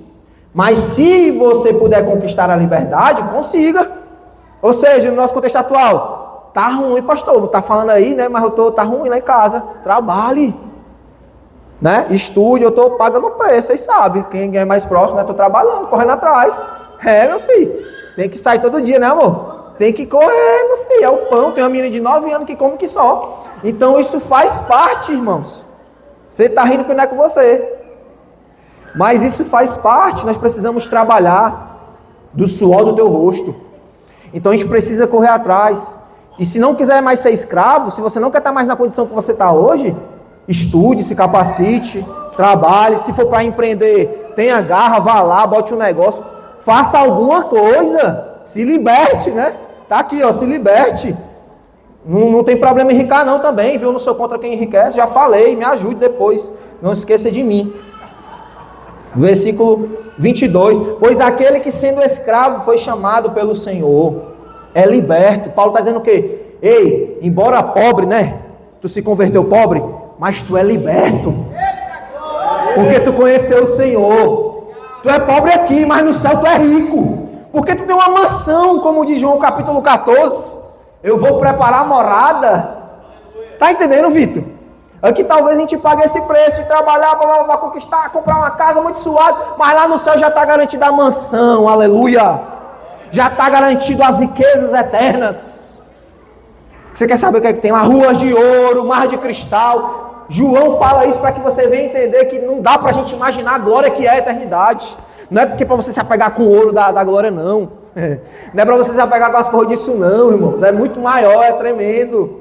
mas se você puder conquistar a liberdade, consiga. Ou seja, no nosso contexto atual, tá ruim, pastor, não tá falando aí, né? Mas tá ruim lá em casa. Trabalhe, né? Estude, eu tô pagando o preço, vocês sabem. Quem é mais próximo, né? Tô trabalhando, correndo atrás. Meu filho, tem que sair todo dia, né, amor? Tem que correr, meu filho, é o pão. Tem uma menina de 9 anos que come que só. Então isso faz parte, irmãos. Você tá rindo que não é com você. Mas isso faz parte, nós precisamos trabalhar do suor do teu rosto. Então a gente precisa correr atrás. E se não quiser mais ser escravo, se você não quer estar mais na condição que você está hoje, estude, se capacite, trabalhe. Se for para empreender, tenha garra, vá lá, bote um negócio, faça alguma coisa, se liberte, né? Tá aqui, ó, se liberte. Não tem problema enricar não também, viu? Eu não sou contra quem enriquece, já falei, me ajude depois, não esqueça de mim. Versículo 22, pois aquele que sendo escravo foi chamado pelo Senhor, é liberto. Paulo está dizendo o quê? Ei, embora pobre, né? Tu se converteu pobre, mas tu é liberto. Porque tu conheceu o Senhor. Tu é pobre aqui, mas no céu tu é rico. Porque tu tem uma mansão, como diz João capítulo 14. Eu vou preparar a morada. Tá entendendo, Vitor? Aqui talvez a gente pague esse preço de trabalhar para conquistar, comprar uma casa muito suave, mas lá no céu já está garantida a mansão, aleluia. Já está garantido as riquezas eternas. Você quer saber o que é que tem lá? Ruas de ouro, mar de cristal. João fala isso para que você venha entender que não dá para a gente imaginar a glória que é a eternidade. Não é porque para você se apegar com o ouro da glória, não. Não é para você se apegar com as coisas disso, não, irmãos. É muito maior, é tremendo.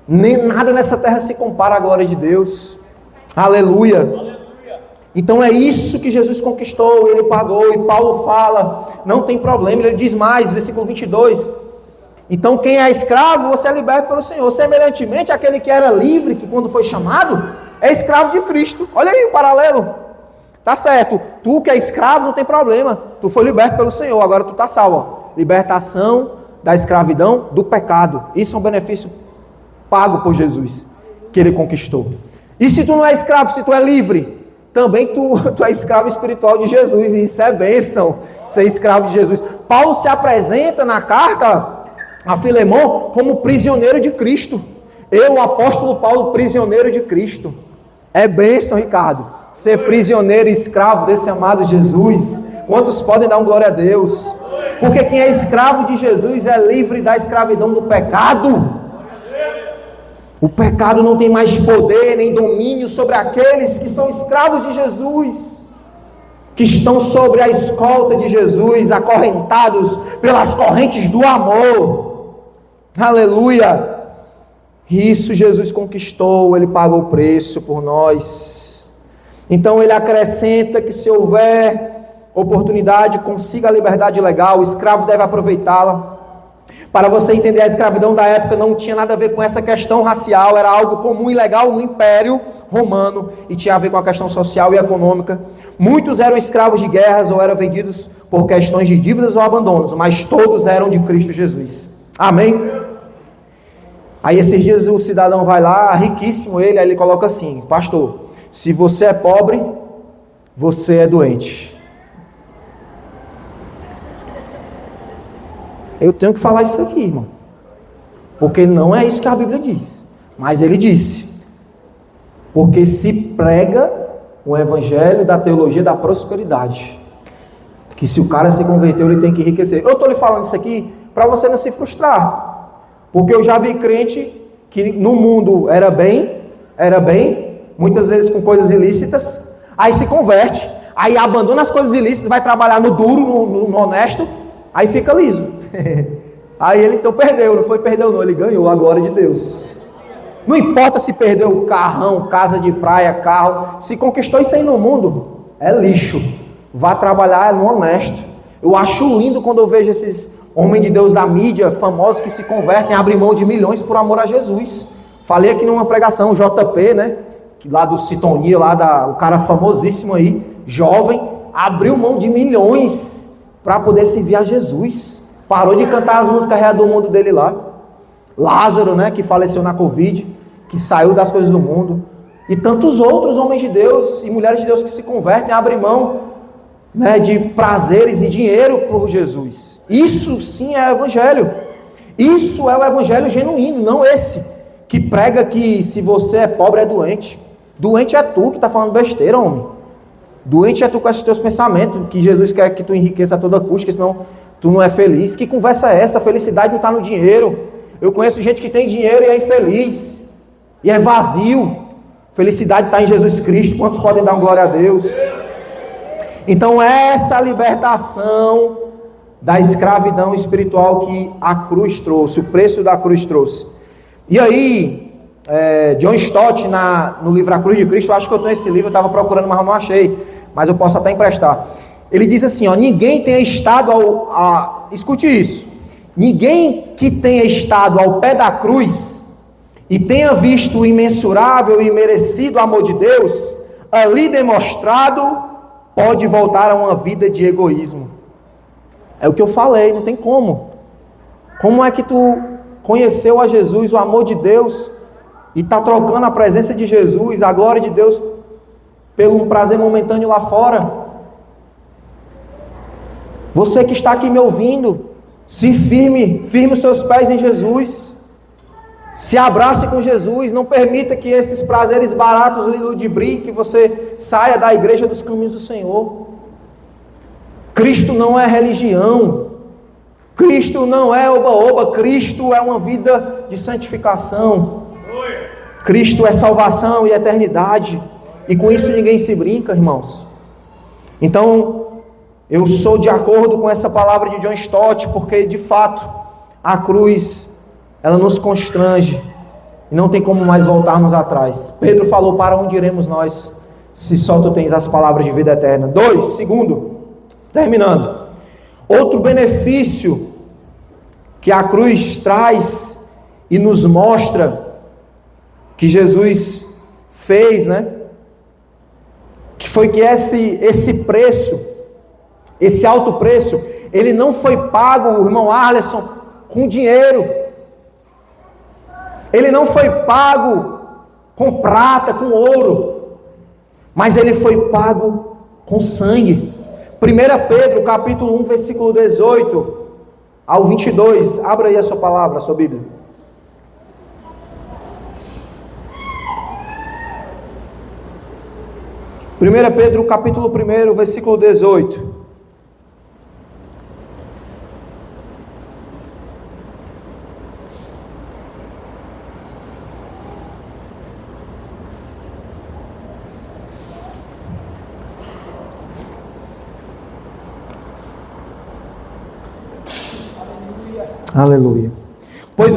Nem nada nessa terra se compara à glória de Deus. Aleluia. Então é isso que Jesus conquistou, ele pagou. E Paulo fala, não tem problema. Ele diz mais, versículo 22. Então quem é escravo, você é liberto pelo Senhor. Semelhantemente, aquele que era livre, que quando foi chamado, é escravo de Cristo. Olha aí o paralelo. Tá certo, tu que é escravo não tem problema. Tu foi liberto pelo Senhor, agora tu tá salvo. Ó. Libertação da escravidão do pecado. Isso é um benefício pago por Jesus, que ele conquistou. E se tu não é escravo, se tu é livre, também tu é escravo espiritual de Jesus, e isso é bênção, ser escravo de Jesus. Paulo se apresenta na carta a Filemon como prisioneiro de Cristo. Eu, o apóstolo Paulo, prisioneiro de Cristo. É bênção, Ricardo, ser prisioneiro e escravo desse amado Jesus. Quantos podem dar um glória a Deus? Porque quem é escravo de Jesus é livre da escravidão do pecado. O pecado não tem mais poder nem domínio sobre aqueles que são escravos de Jesus, que estão sobre a escolta de Jesus, acorrentados pelas correntes do amor. Aleluia! Isso Jesus conquistou, ele pagou o preço por nós. Então ele acrescenta que se houver oportunidade, consiga a liberdade legal, o escravo deve aproveitá-la. Para você entender, a escravidão da época não tinha nada a ver com essa questão racial, era algo comum e legal no Império Romano e tinha a ver com a questão social e econômica. Muitos eram escravos de guerras ou eram vendidos por questões de dívidas ou abandonos, mas todos eram de Cristo Jesus. Amém? Aí esses dias o cidadão vai lá, riquíssimo ele, aí ele coloca assim: pastor, se você é pobre, você é doente. Eu tenho que falar isso aqui, irmão. Porque não é isso que a Bíblia diz. Mas ele disse. Porque se prega o evangelho da teologia da prosperidade. Que se o cara se converteu, ele tem que enriquecer. Eu estou lhe falando isso aqui para você não se frustrar. Porque eu já vi crente que no mundo era bem, muitas vezes com coisas ilícitas, aí se converte, aí abandona as coisas ilícitas, vai trabalhar no duro, no honesto, aí fica liso. Aí ele então perdeu, não foi perdeu não, ele ganhou a glória de Deus. Não importa se perdeu o carrão, casa de praia, carro, se conquistou isso aí no mundo, é lixo. Vá trabalhar no honesto. Eu acho lindo quando eu vejo esses homens de Deus da mídia, famosos que se convertem, abrem mão de milhões por amor a Jesus. Falei aqui numa pregação, o JP, né, lá do Sintonia, o cara famosíssimo aí, jovem, abriu mão de milhões para poder servir a Jesus. Parou de cantar as músicas reais do mundo dele lá. Lázaro, né, que faleceu na Covid, que saiu das coisas do mundo. E tantos outros homens de Deus e mulheres de Deus que se convertem, abrem mão, né, de prazeres e dinheiro por Jesus. Isso sim é evangelho. Isso é o evangelho genuíno, não esse que prega que se você é pobre é doente. Doente é tu que está falando besteira, homem. Doente é tu com esses teus pensamentos, que Jesus quer que tu enriqueça a toda custa, que senão tu não é feliz. Que conversa é essa? A felicidade não está no dinheiro. Eu conheço gente que tem dinheiro e é infeliz. E é vazio. Felicidade está em Jesus Cristo. Quantos podem dar uma glória a Deus? Então essa libertação da escravidão espiritual que a cruz trouxe, o preço da cruz trouxe. E aí, John Stott, no livro A Cruz de Cristo, eu acho que eu tenho esse livro, eu estava procurando, mas eu não achei, mas eu posso até emprestar. Ele diz assim, ninguém tenha estado escute isso, ninguém que tenha estado ao pé da cruz e tenha visto o imensurável e merecido amor de Deus, ali demonstrado, pode voltar a uma vida de egoísmo. É o que eu falei, não tem como. Como é que tu conheceu a Jesus, o amor de Deus, e está trocando a presença de Jesus, a glória de Deus, pelo prazer momentâneo lá fora? Você que está aqui me ouvindo, se firme os seus pés em Jesus, se abrace com Jesus, não permita que esses prazeres baratos lhe ludibriem, que você saia da igreja dos caminhos do Senhor. Cristo não é religião, Cristo não é oba-oba, Cristo é uma vida de santificação, Cristo é salvação e eternidade, e com isso ninguém se brinca, irmãos. Então, eu sou de acordo com essa palavra de John Stott, porque de fato, a cruz, ela nos constrange, e não tem como mais voltarmos atrás. Pedro falou, para onde iremos nós, se só tu tens as palavras de vida eterna. Segundo, terminando, outro benefício que a cruz traz e nos mostra que Jesus fez, que foi que esse preço, esse alto preço, ele não foi pago, irmão Arleson, com dinheiro, ele não foi pago com prata, com ouro, mas ele foi pago com sangue. 1 Pedro, capítulo 1, versículo 18 ao 22, abra aí a sua palavra, a sua Bíblia. Primeira Pedro, capítulo 1, versículo 18. Aleluia. Pois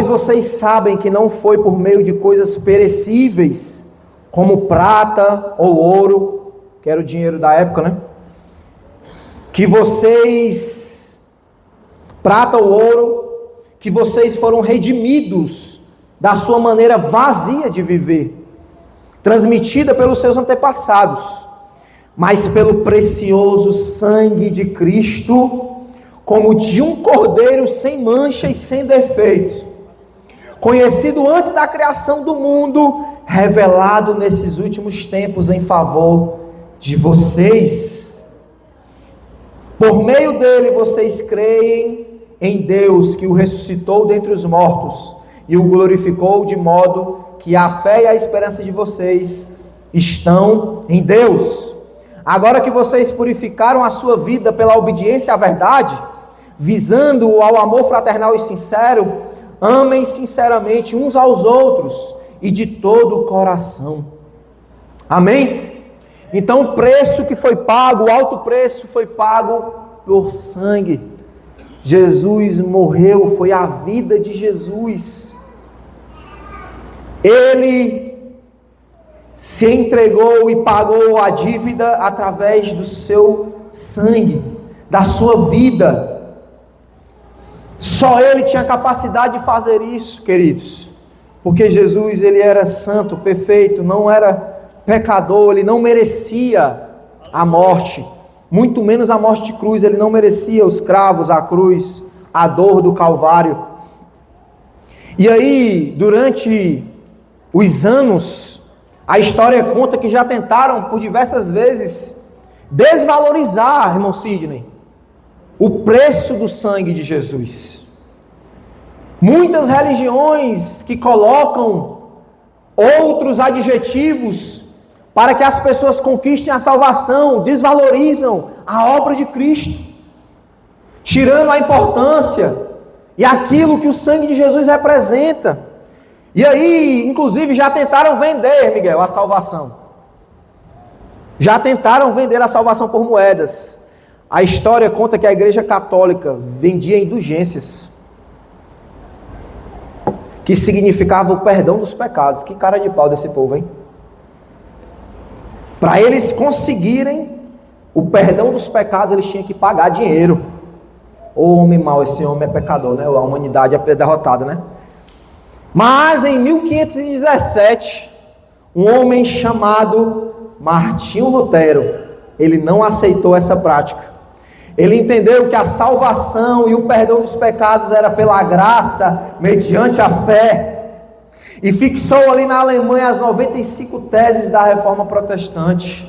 vocês sabem que não foi por meio de coisas perecíveis, como prata ou ouro, que era o dinheiro da época, que vocês foram redimidos da sua maneira vazia de viver, transmitida pelos seus antepassados, mas pelo precioso sangue de Cristo, como de um cordeiro sem mancha e sem defeito, conhecido antes da criação do mundo, revelado nesses últimos tempos em favor de vocês. Por meio dele vocês creem em Deus, que o ressuscitou dentre os mortos e o glorificou, de modo que a fé e a esperança de vocês estão em Deus. Agora que vocês purificaram a sua vida pela obediência à verdade, visando ao amor fraternal e sincero, amem sinceramente uns aos outros e de todo o coração. Amém? Então o preço que foi pago, o alto preço foi pago por sangue. Jesus morreu, foi a vida de Jesus. Ele se entregou e pagou a dívida através do seu sangue, da sua vida. Só Ele tinha capacidade de fazer isso, queridos, porque Jesus, Ele era santo, perfeito, não era pecador, Ele não merecia a morte, muito menos a morte de cruz. Ele não merecia os cravos, a cruz, a dor do Calvário. E aí, durante os anos, a história conta que já tentaram por diversas vezes desvalorizar, irmão Sidney, o preço do sangue de Jesus. Muitas religiões que colocam outros adjetivos para que as pessoas conquistem a salvação, desvalorizam a obra de Cristo, tirando a importância e aquilo que o sangue de Jesus representa. E aí, inclusive, já tentaram vender, Miguel, a salvação. Já tentaram vender a salvação por moedas. A história conta que a Igreja Católica vendia indulgências, que significava o perdão dos pecados. Que cara de pau desse povo, hein? Para eles conseguirem o perdão dos pecados, eles tinham que pagar dinheiro. Ô homem mau, esse homem é pecador, né? A humanidade é derrotada, né? Mas em 1517, um homem chamado Martinho Lutero, ele não aceitou essa prática. Ele entendeu que a salvação e o perdão dos pecados era pela graça, mediante a fé, e fixou ali na Alemanha as 95 teses da Reforma Protestante.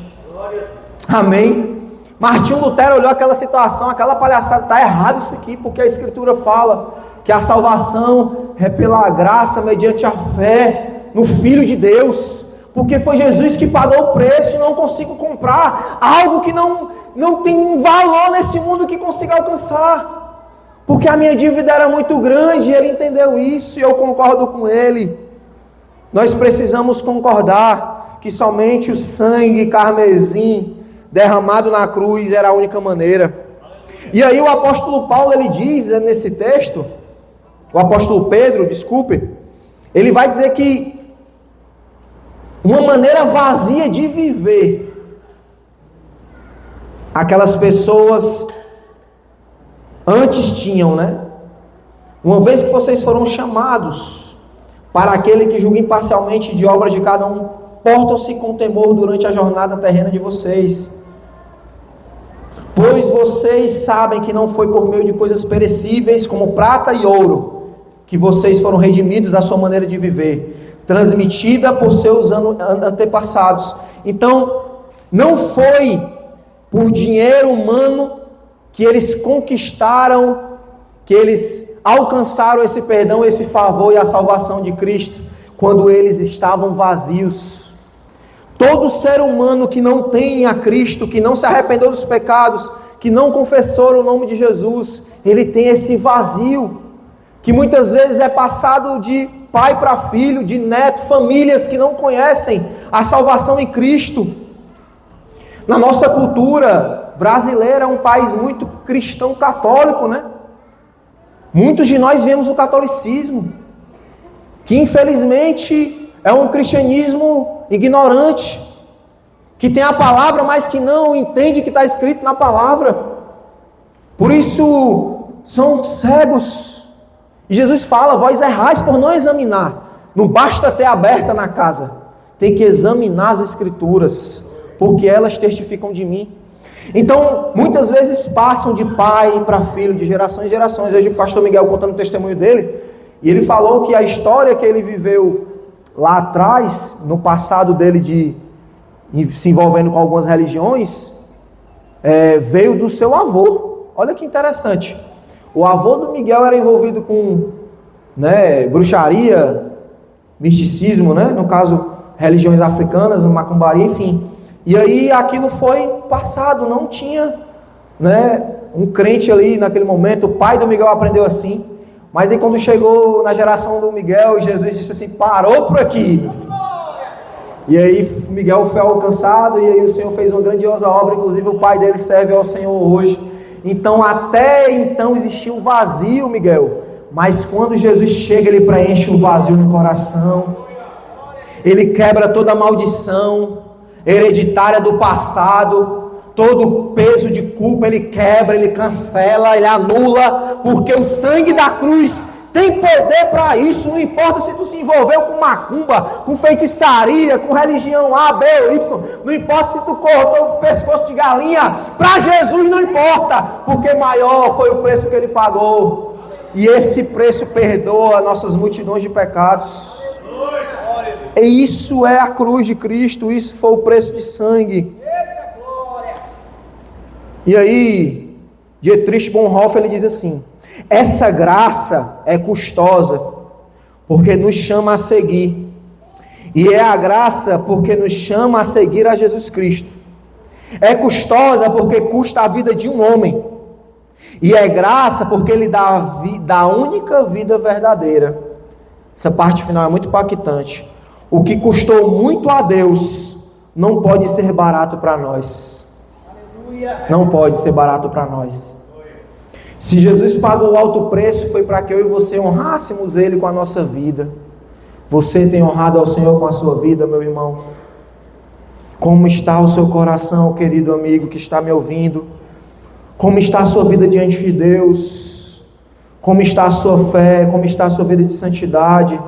Amém? Martinho Lutero olhou aquela situação, aquela palhaçada, está errado isso aqui, porque a Escritura fala que a salvação é pela graça, mediante a fé no Filho de Deus, porque foi Jesus que pagou o preço, e não consigo comprar algo que não tem um valor nesse mundo que consiga alcançar, porque a minha dívida era muito grande, e ele entendeu isso, e eu concordo com ele. Nós precisamos concordar que somente o sangue carmesim derramado na cruz era a única maneira. E aí o apóstolo Paulo, ele diz nesse texto, o apóstolo Pedro, desculpe, ele vai dizer que uma maneira vazia de viver, aquelas pessoas antes tinham, né? Uma vez que vocês foram chamados para aquele que julga imparcialmente de obras de cada um, portam-se com temor durante a jornada terrena de vocês, pois vocês sabem que não foi por meio de coisas perecíveis como prata e ouro que vocês foram redimidos da sua maneira de viver, transmitida por seus antepassados. Então, não foi por dinheiro humano que eles conquistaram, que eles alcançaram esse perdão, esse favor e a salvação de Cristo, quando eles estavam vazios. Todo ser humano que não tem a Cristo, que não se arrependeu dos pecados, que não confessou o nome de Jesus, ele tem esse vazio, que muitas vezes é passado de pai para filho, de neto, famílias que não conhecem a salvação em Cristo. Na nossa cultura brasileira, é um país muito cristão católico, né? Muitos de nós vemos o catolicismo, que infelizmente é um cristianismo ignorante, que tem a palavra, mas que não entende o que está escrito na palavra. Por isso, são cegos. E Jesus fala, vós errais por não examinar. Não basta ter aberta na casa, tem que examinar as escrituras, porque elas testificam de mim. Então, muitas vezes passam de pai para filho, de gerações em gerações. Hoje o pastor Miguel contando o testemunho dele, e ele falou que a história que ele viveu lá atrás, no passado dele de se envolvendo com algumas religiões, veio do seu avô. Olha que interessante. O avô do Miguel era envolvido com bruxaria, misticismo, no caso, religiões africanas, macumbaria, enfim. E aí aquilo foi passado, não tinha um crente ali naquele momento. O pai do Miguel aprendeu assim, mas aí quando chegou na geração do Miguel, Jesus disse assim, parou por aqui, meu filho. E aí Miguel foi alcançado, e aí o Senhor fez uma grandiosa obra, inclusive o pai dele serve ao Senhor hoje. Então até então existia um vazio, Miguel, mas quando Jesus chega, ele preenche o vazio no coração, ele quebra toda a maldição hereditária do passado, todo o peso de culpa ele quebra, ele cancela, ele anula, porque o sangue da cruz tem poder para isso. Não importa se tu se envolveu com macumba, com feitiçaria, com religião A, B ou Y, não importa se tu cortou o pescoço de galinha, para Jesus não importa, porque maior foi o preço que ele pagou, e esse preço perdoa nossas multidões de pecados. E isso é a cruz de Cristo, isso foi o preço de sangue. E aí, Dietrich Bonhoeffer, ele diz assim, essa graça é custosa, porque nos chama a seguir, e é a graça porque nos chama a seguir a Jesus Cristo. É custosa porque custa a vida de um homem, e é graça porque ele dá a única vida verdadeira. Essa parte final é muito impactante. O que custou muito a Deus não pode ser barato para nós. Não pode ser barato para nós. Se Jesus pagou o alto preço, foi para que eu e você honrássemos Ele com a nossa vida. Você tem honrado ao Senhor com a sua vida, meu irmão? Como está o seu coração, querido amigo que está me ouvindo? Como está a sua vida diante de Deus? Como está a sua fé? Como está a sua vida de santidade?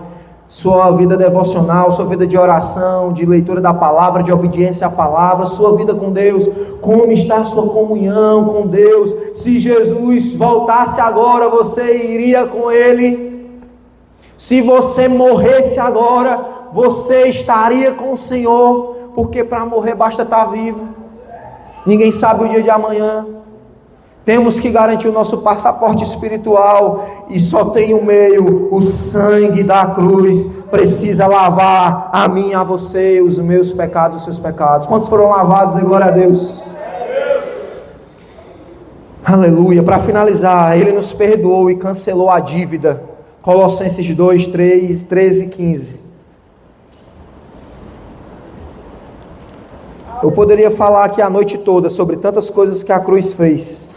Sua vida devocional, sua vida de oração, de leitura da palavra, de obediência à palavra, sua vida com Deus? Como está a sua comunhão com Deus? Se Jesus voltasse agora, você iria com Ele? Se você morresse agora, você estaria com o Senhor? Porque para morrer basta estar vivo. Ninguém sabe o dia de amanhã. Temos que garantir o nosso passaporte espiritual, e só tem um meio: o sangue da cruz precisa lavar a mim, a você, os meus pecados, os seus pecados. Quantos foram lavados? Dê glória a Deus. Aleluia. Para finalizar, Ele nos perdoou e cancelou a dívida. Colossenses 2, 13 e 15. Eu poderia falar aqui a noite toda sobre tantas coisas que a cruz fez,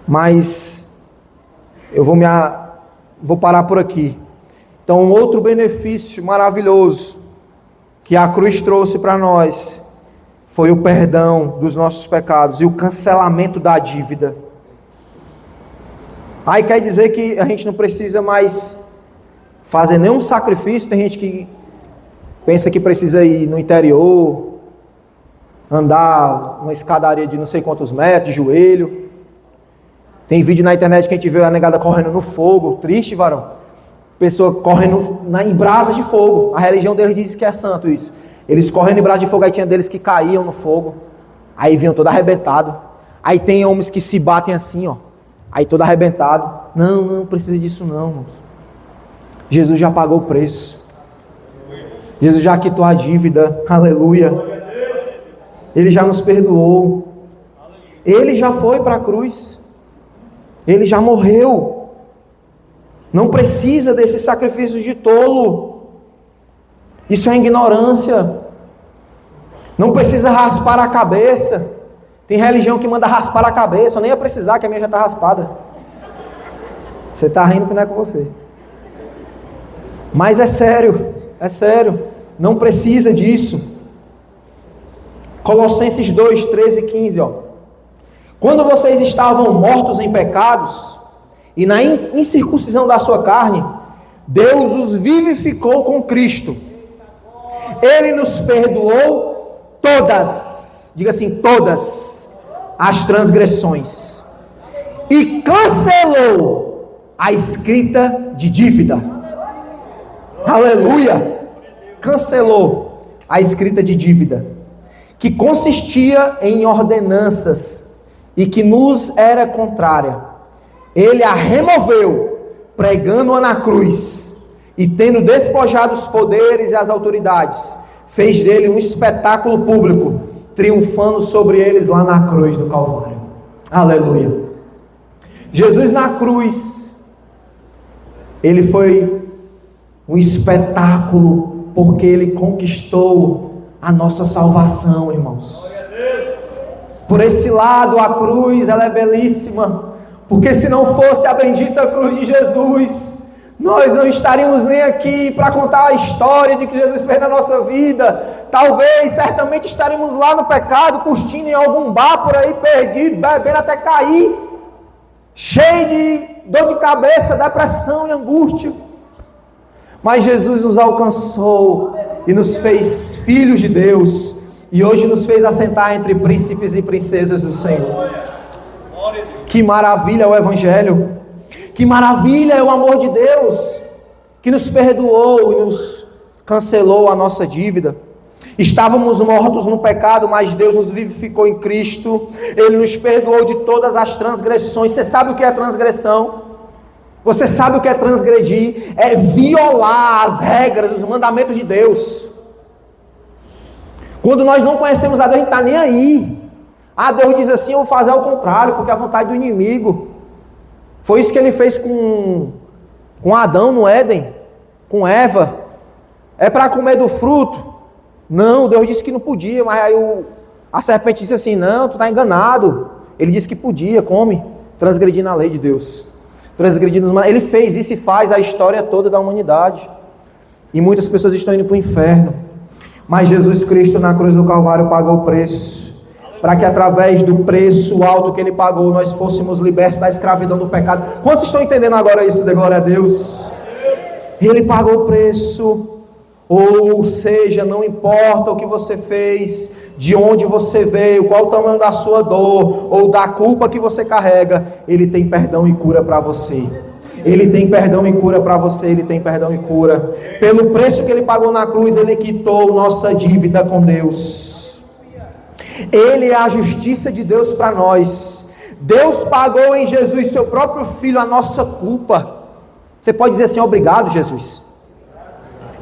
mas eu vou parar por aqui. Então, um outro benefício maravilhoso que a cruz trouxe para nós foi o perdão dos nossos pecados e o cancelamento da dívida. Aí quer dizer que a gente não precisa mais fazer nenhum sacrifício. Tem gente que pensa que precisa ir no interior, andar uma escadaria de não sei quantos metros, de joelho. Tem vídeo na internet que a gente vê a negada correndo no fogo. Triste, varão. Pessoa correndo em brasas de fogo. A religião deles diz que é santo isso. Eles correndo em brasas de fogo, aí tinha deles que caíam no fogo. Aí vinham todo arrebentado. Aí tem homens que se batem assim, ó. Aí todo arrebentado. Não precisa disso não, irmãos. Jesus já pagou o preço. Jesus já quitou a dívida. Aleluia. Ele já nos perdoou. Ele já foi para a cruz. Ele já morreu. Não precisa desse sacrifício de tolo. Isso é ignorância. Não precisa raspar a cabeça. Tem religião que manda raspar a cabeça. Eu nem ia precisar, que a minha já está raspada. Você está rindo que não é com você. Mas é sério. É sério. Não precisa disso. Colossenses 2, 13 e 15, ó. Quando vocês estavam mortos em pecados e na incircuncisão da sua carne, Deus os vivificou com Cristo. Ele nos perdoou todas, diga assim, todas as transgressões e cancelou a escrita de dívida. Aleluia! Cancelou a escrita de dívida, que consistia em ordenanças e que nos era contrária. Ele a removeu, pregando-a na cruz, e tendo despojado os poderes e as autoridades, fez dele um espetáculo público, triunfando sobre eles lá na cruz do Calvário. Aleluia. Jesus na cruz, ele foi um espetáculo, porque ele conquistou a nossa salvação, irmãos. Por esse lado, a cruz, ela é belíssima, porque se não fosse a bendita cruz de Jesus, nós não estaríamos nem aqui para contar a história de que Jesus fez na nossa vida. Talvez, certamente estaríamos lá no pecado, curtindo em algum bar por aí, perdido, bebendo até cair, cheio de dor de cabeça, depressão e angústia. Mas Jesus nos alcançou e nos fez filhos de Deus, e hoje nos fez assentar entre príncipes e princesas do Senhor. Que maravilha é o Evangelho! Que maravilha é o amor de Deus, que nos perdoou e nos cancelou a nossa dívida. Estávamos mortos no pecado, mas Deus nos vivificou em Cristo. Ele nos perdoou de todas as transgressões. Você sabe o que é transgressão? Você sabe o que é transgredir? É violar as regras, os mandamentos de Deus. Quando nós não conhecemos a Deus, a gente está nem aí. Ah, Deus diz assim, eu vou fazer ao contrário, porque é a vontade do inimigo. Foi isso que ele fez com Adão no Éden, com Eva. É para comer do fruto? Não, Deus disse que não podia, mas aí A serpente disse assim, não, tu está enganado. Ele disse que podia, come, transgredindo a lei de Deus. Ele fez isso e faz a história toda da humanidade. E muitas pessoas estão indo para o inferno. Mas Jesus Cristo na cruz do Calvário pagou o preço, para que através do preço alto que Ele pagou, nós fôssemos libertos da escravidão do pecado. Quantos estão entendendo agora isso? De glória a Deus. Ele pagou o preço. Ou seja, não importa o que você fez, de onde você veio, qual o tamanho da sua dor, ou da culpa que você carrega, Ele tem perdão e cura para você. Ele tem perdão e cura para você, Ele tem perdão e cura. Pelo preço que Ele pagou na cruz, Ele quitou nossa dívida com Deus. Ele é a justiça de Deus para nós. Deus pagou em Jesus, seu próprio Filho, a nossa culpa. Você pode dizer assim, obrigado, Jesus.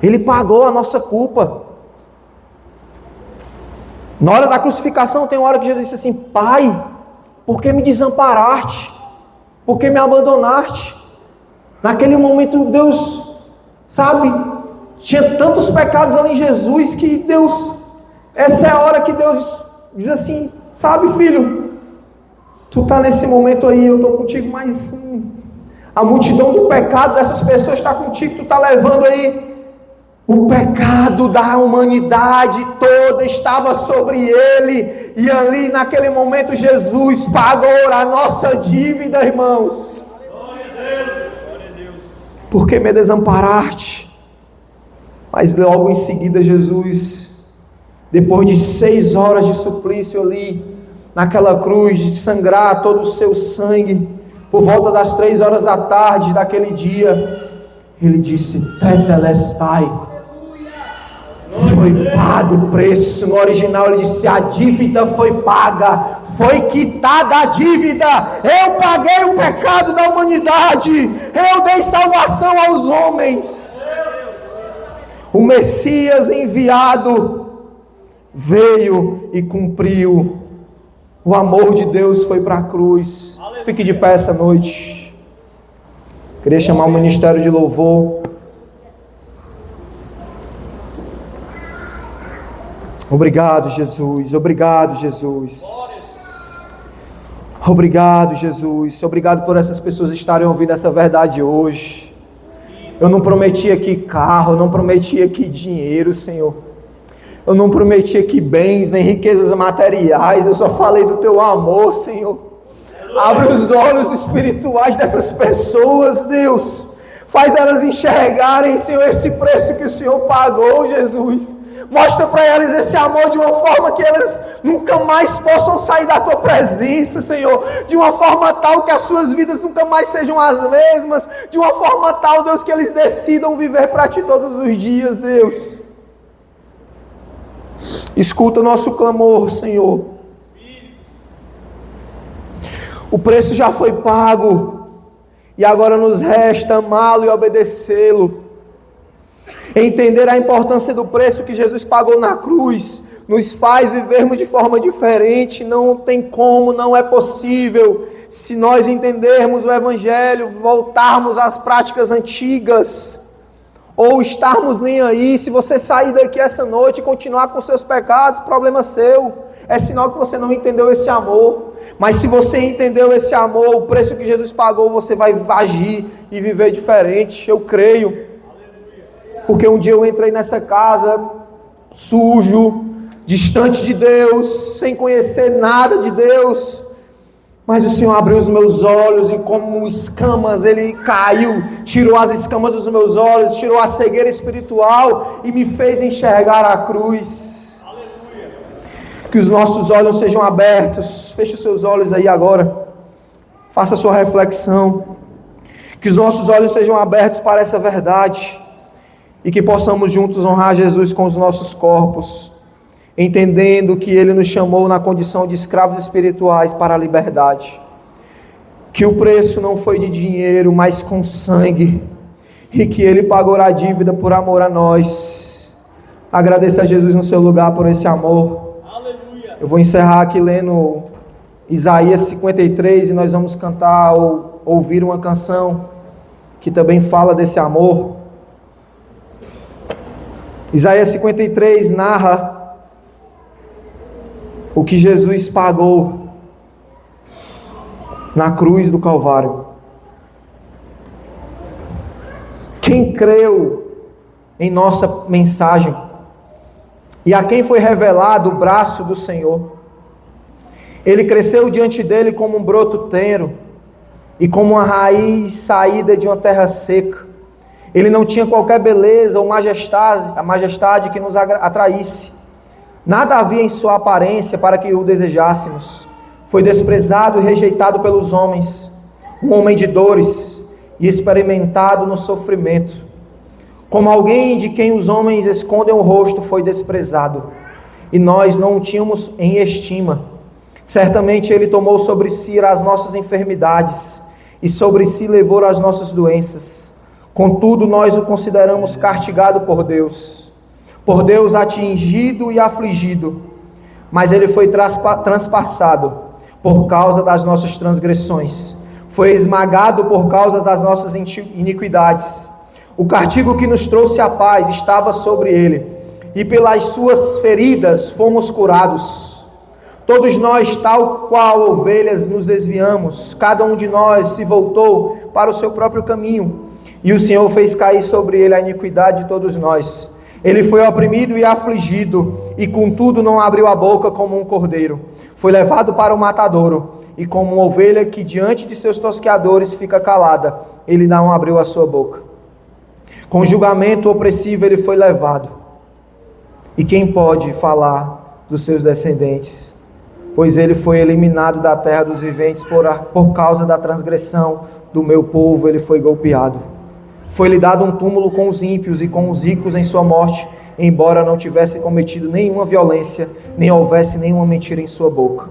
Ele pagou a nossa culpa. Na hora da crucificação, tem uma hora que Jesus disse assim, Pai, por que me desamparaste? Por que me abandonaste? Naquele momento, Deus, sabe, tinha tantos pecados ali em Jesus, que Deus, essa é a hora que Deus diz assim, sabe, filho, tu está nesse momento aí, eu estou contigo, mas a multidão do pecado dessas pessoas está contigo, tu está levando aí. O pecado da humanidade toda estava sobre Ele, e ali naquele momento Jesus pagou a nossa dívida, irmãos. Por que me desamparaste? Mas logo em seguida Jesus, depois de 6 horas de suplício ali, naquela cruz, de sangrar todo o seu sangue, por volta das 3 horas da tarde daquele dia, Ele disse, Tetelestai, foi pago o preço. No original ele disse, a dívida foi paga, foi quitada a dívida, eu paguei o pecado da humanidade, eu dei salvação aos homens. O Messias enviado veio e cumpriu. O amor de Deus foi para a cruz. Fique de pé essa noite. Queria chamar o ministério de louvor. Obrigado, Jesus. Obrigado, Jesus. Obrigado, Jesus. Obrigado por essas pessoas estarem ouvindo essa verdade hoje. Eu não prometi aqui carro, eu não prometi aqui dinheiro, Senhor. Eu não prometi aqui bens, nem riquezas materiais. Eu só falei do Teu amor, Senhor. Abre os olhos espirituais dessas pessoas, Deus. Faz elas enxergarem, Senhor, esse preço que o Senhor pagou, Jesus. Mostra para elas esse amor de uma forma que elas nunca mais possam sair da Tua presença, Senhor. De uma forma tal que as suas vidas nunca mais sejam as mesmas. De uma forma tal, Deus, que eles decidam viver para Ti todos os dias, Deus. Escuta o nosso clamor, Senhor. O preço já foi pago. E agora nos resta amá-lo e obedecê-lo. Entender a importância do preço que Jesus pagou na cruz nos faz vivermos de forma diferente. Não tem como, não é possível, se nós entendermos o Evangelho, voltarmos às práticas antigas, ou estarmos nem aí. Se você sair daqui essa noite e continuar com seus pecados, problema seu, é sinal que você não entendeu esse amor. Mas se você entendeu esse amor, o preço que Jesus pagou, você vai agir e viver diferente, eu creio. Porque um dia eu entrei nessa casa sujo, distante de Deus, sem conhecer nada de Deus, mas o Senhor abriu os meus olhos e como escamas Ele caiu, tirou as escamas dos meus olhos, tirou a cegueira espiritual e me fez enxergar a cruz. Aleluia. Que os nossos olhos sejam abertos. Feche os seus olhos aí agora, faça a sua reflexão. Que os nossos olhos sejam abertos para essa verdade. E que possamos juntos honrar Jesus com os nossos corpos, entendendo que Ele nos chamou na condição de escravos espirituais para a liberdade. Que o preço não foi de dinheiro, mas com sangue. E que Ele pagou a dívida por amor a nós. Agradeça a Jesus no seu lugar por esse amor. Aleluia. Eu vou encerrar aqui lendo Isaías 53 e nós vamos cantar ou ouvir uma canção que também fala desse amor. Isaías 53 narra o que Jesus pagou na cruz do Calvário. Quem creu em nossa mensagem e a quem foi revelado o braço do Senhor, ele cresceu diante dele como um broto tenro e como uma raiz saída de uma terra seca. Ele não tinha qualquer beleza ou majestade que nos atraísse. Nada havia em sua aparência para que o desejássemos. Foi desprezado e rejeitado pelos homens, um homem de dores e experimentado no sofrimento. Como alguém de quem os homens escondem o rosto, foi desprezado, e nós não o tínhamos em estima. Certamente ele tomou sobre si as nossas enfermidades, e sobre si levou as nossas doenças. Contudo, nós o consideramos castigado por Deus atingido e afligido, mas ele foi transpassado por causa das nossas transgressões, foi esmagado por causa das nossas iniquidades. O castigo que nos trouxe a paz estava sobre ele, e pelas suas feridas fomos curados. Todos nós, tal qual ovelhas, nos desviamos, cada um de nós se voltou para o seu próprio caminho, e o Senhor fez cair sobre ele a iniquidade de todos nós. Ele foi oprimido e afligido, e contudo não abriu a boca como um cordeiro. Foi levado para o matadouro, e como uma ovelha que diante de seus tosqueadores fica calada, ele não abriu a sua boca. Com julgamento opressivo ele foi levado. E quem pode falar dos seus descendentes? Pois ele foi eliminado da terra dos viventes por causa da transgressão do meu povo, ele foi golpeado. Foi-lhe dado um túmulo com os ímpios e com os ricos em sua morte, embora não tivesse cometido nenhuma violência, nem houvesse nenhuma mentira em sua boca.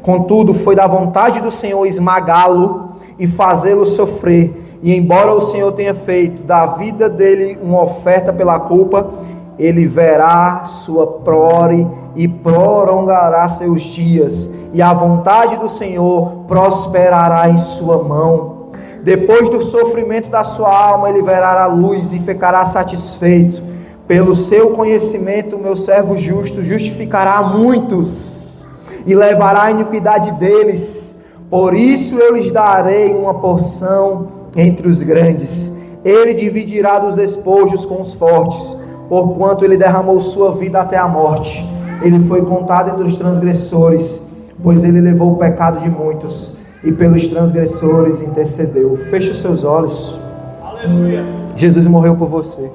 Contudo, foi da vontade do Senhor esmagá-lo e fazê-lo sofrer, e embora o Senhor tenha feito da vida dele uma oferta pela culpa, ele verá sua prole e prolongará seus dias, e a vontade do Senhor prosperará em sua mão. Depois do sofrimento da sua alma, ele verá a luz e ficará satisfeito. Pelo seu conhecimento, o meu servo justo justificará muitos e levará a iniquidade deles. Por isso eu lhes darei uma porção entre os grandes. Ele dividirá dos despojos com os fortes, porquanto ele derramou sua vida até a morte. Ele foi contado entre os transgressores, pois ele levou o pecado de muitos, e pelos transgressores intercedeu. Feche os seus olhos. Aleluia. Jesus morreu por você.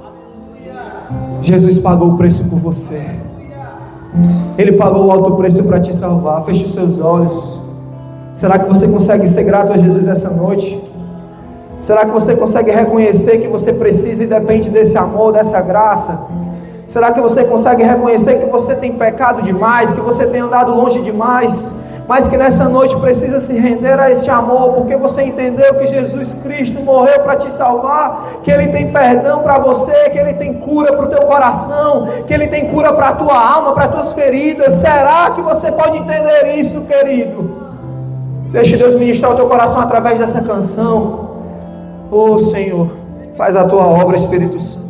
Jesus pagou o preço por você. Ele pagou o alto preço para te salvar. Feche os seus olhos. Será que você consegue ser grato a Jesus essa noite? Será que você consegue reconhecer que você precisa e depende desse amor, dessa graça? Será que você consegue reconhecer que você tem pecado demais, que você tem andado longe demais, mas que nessa noite precisa se render a este amor, porque você entendeu que Jesus Cristo morreu para te salvar, que Ele tem perdão para você, que Ele tem cura para o teu coração, que Ele tem cura para a tua alma, para as tuas feridas? Será que você pode entender isso, querido? Deixe Deus ministrar o teu coração através dessa canção. Oh Senhor, faz a tua obra, Espírito Santo.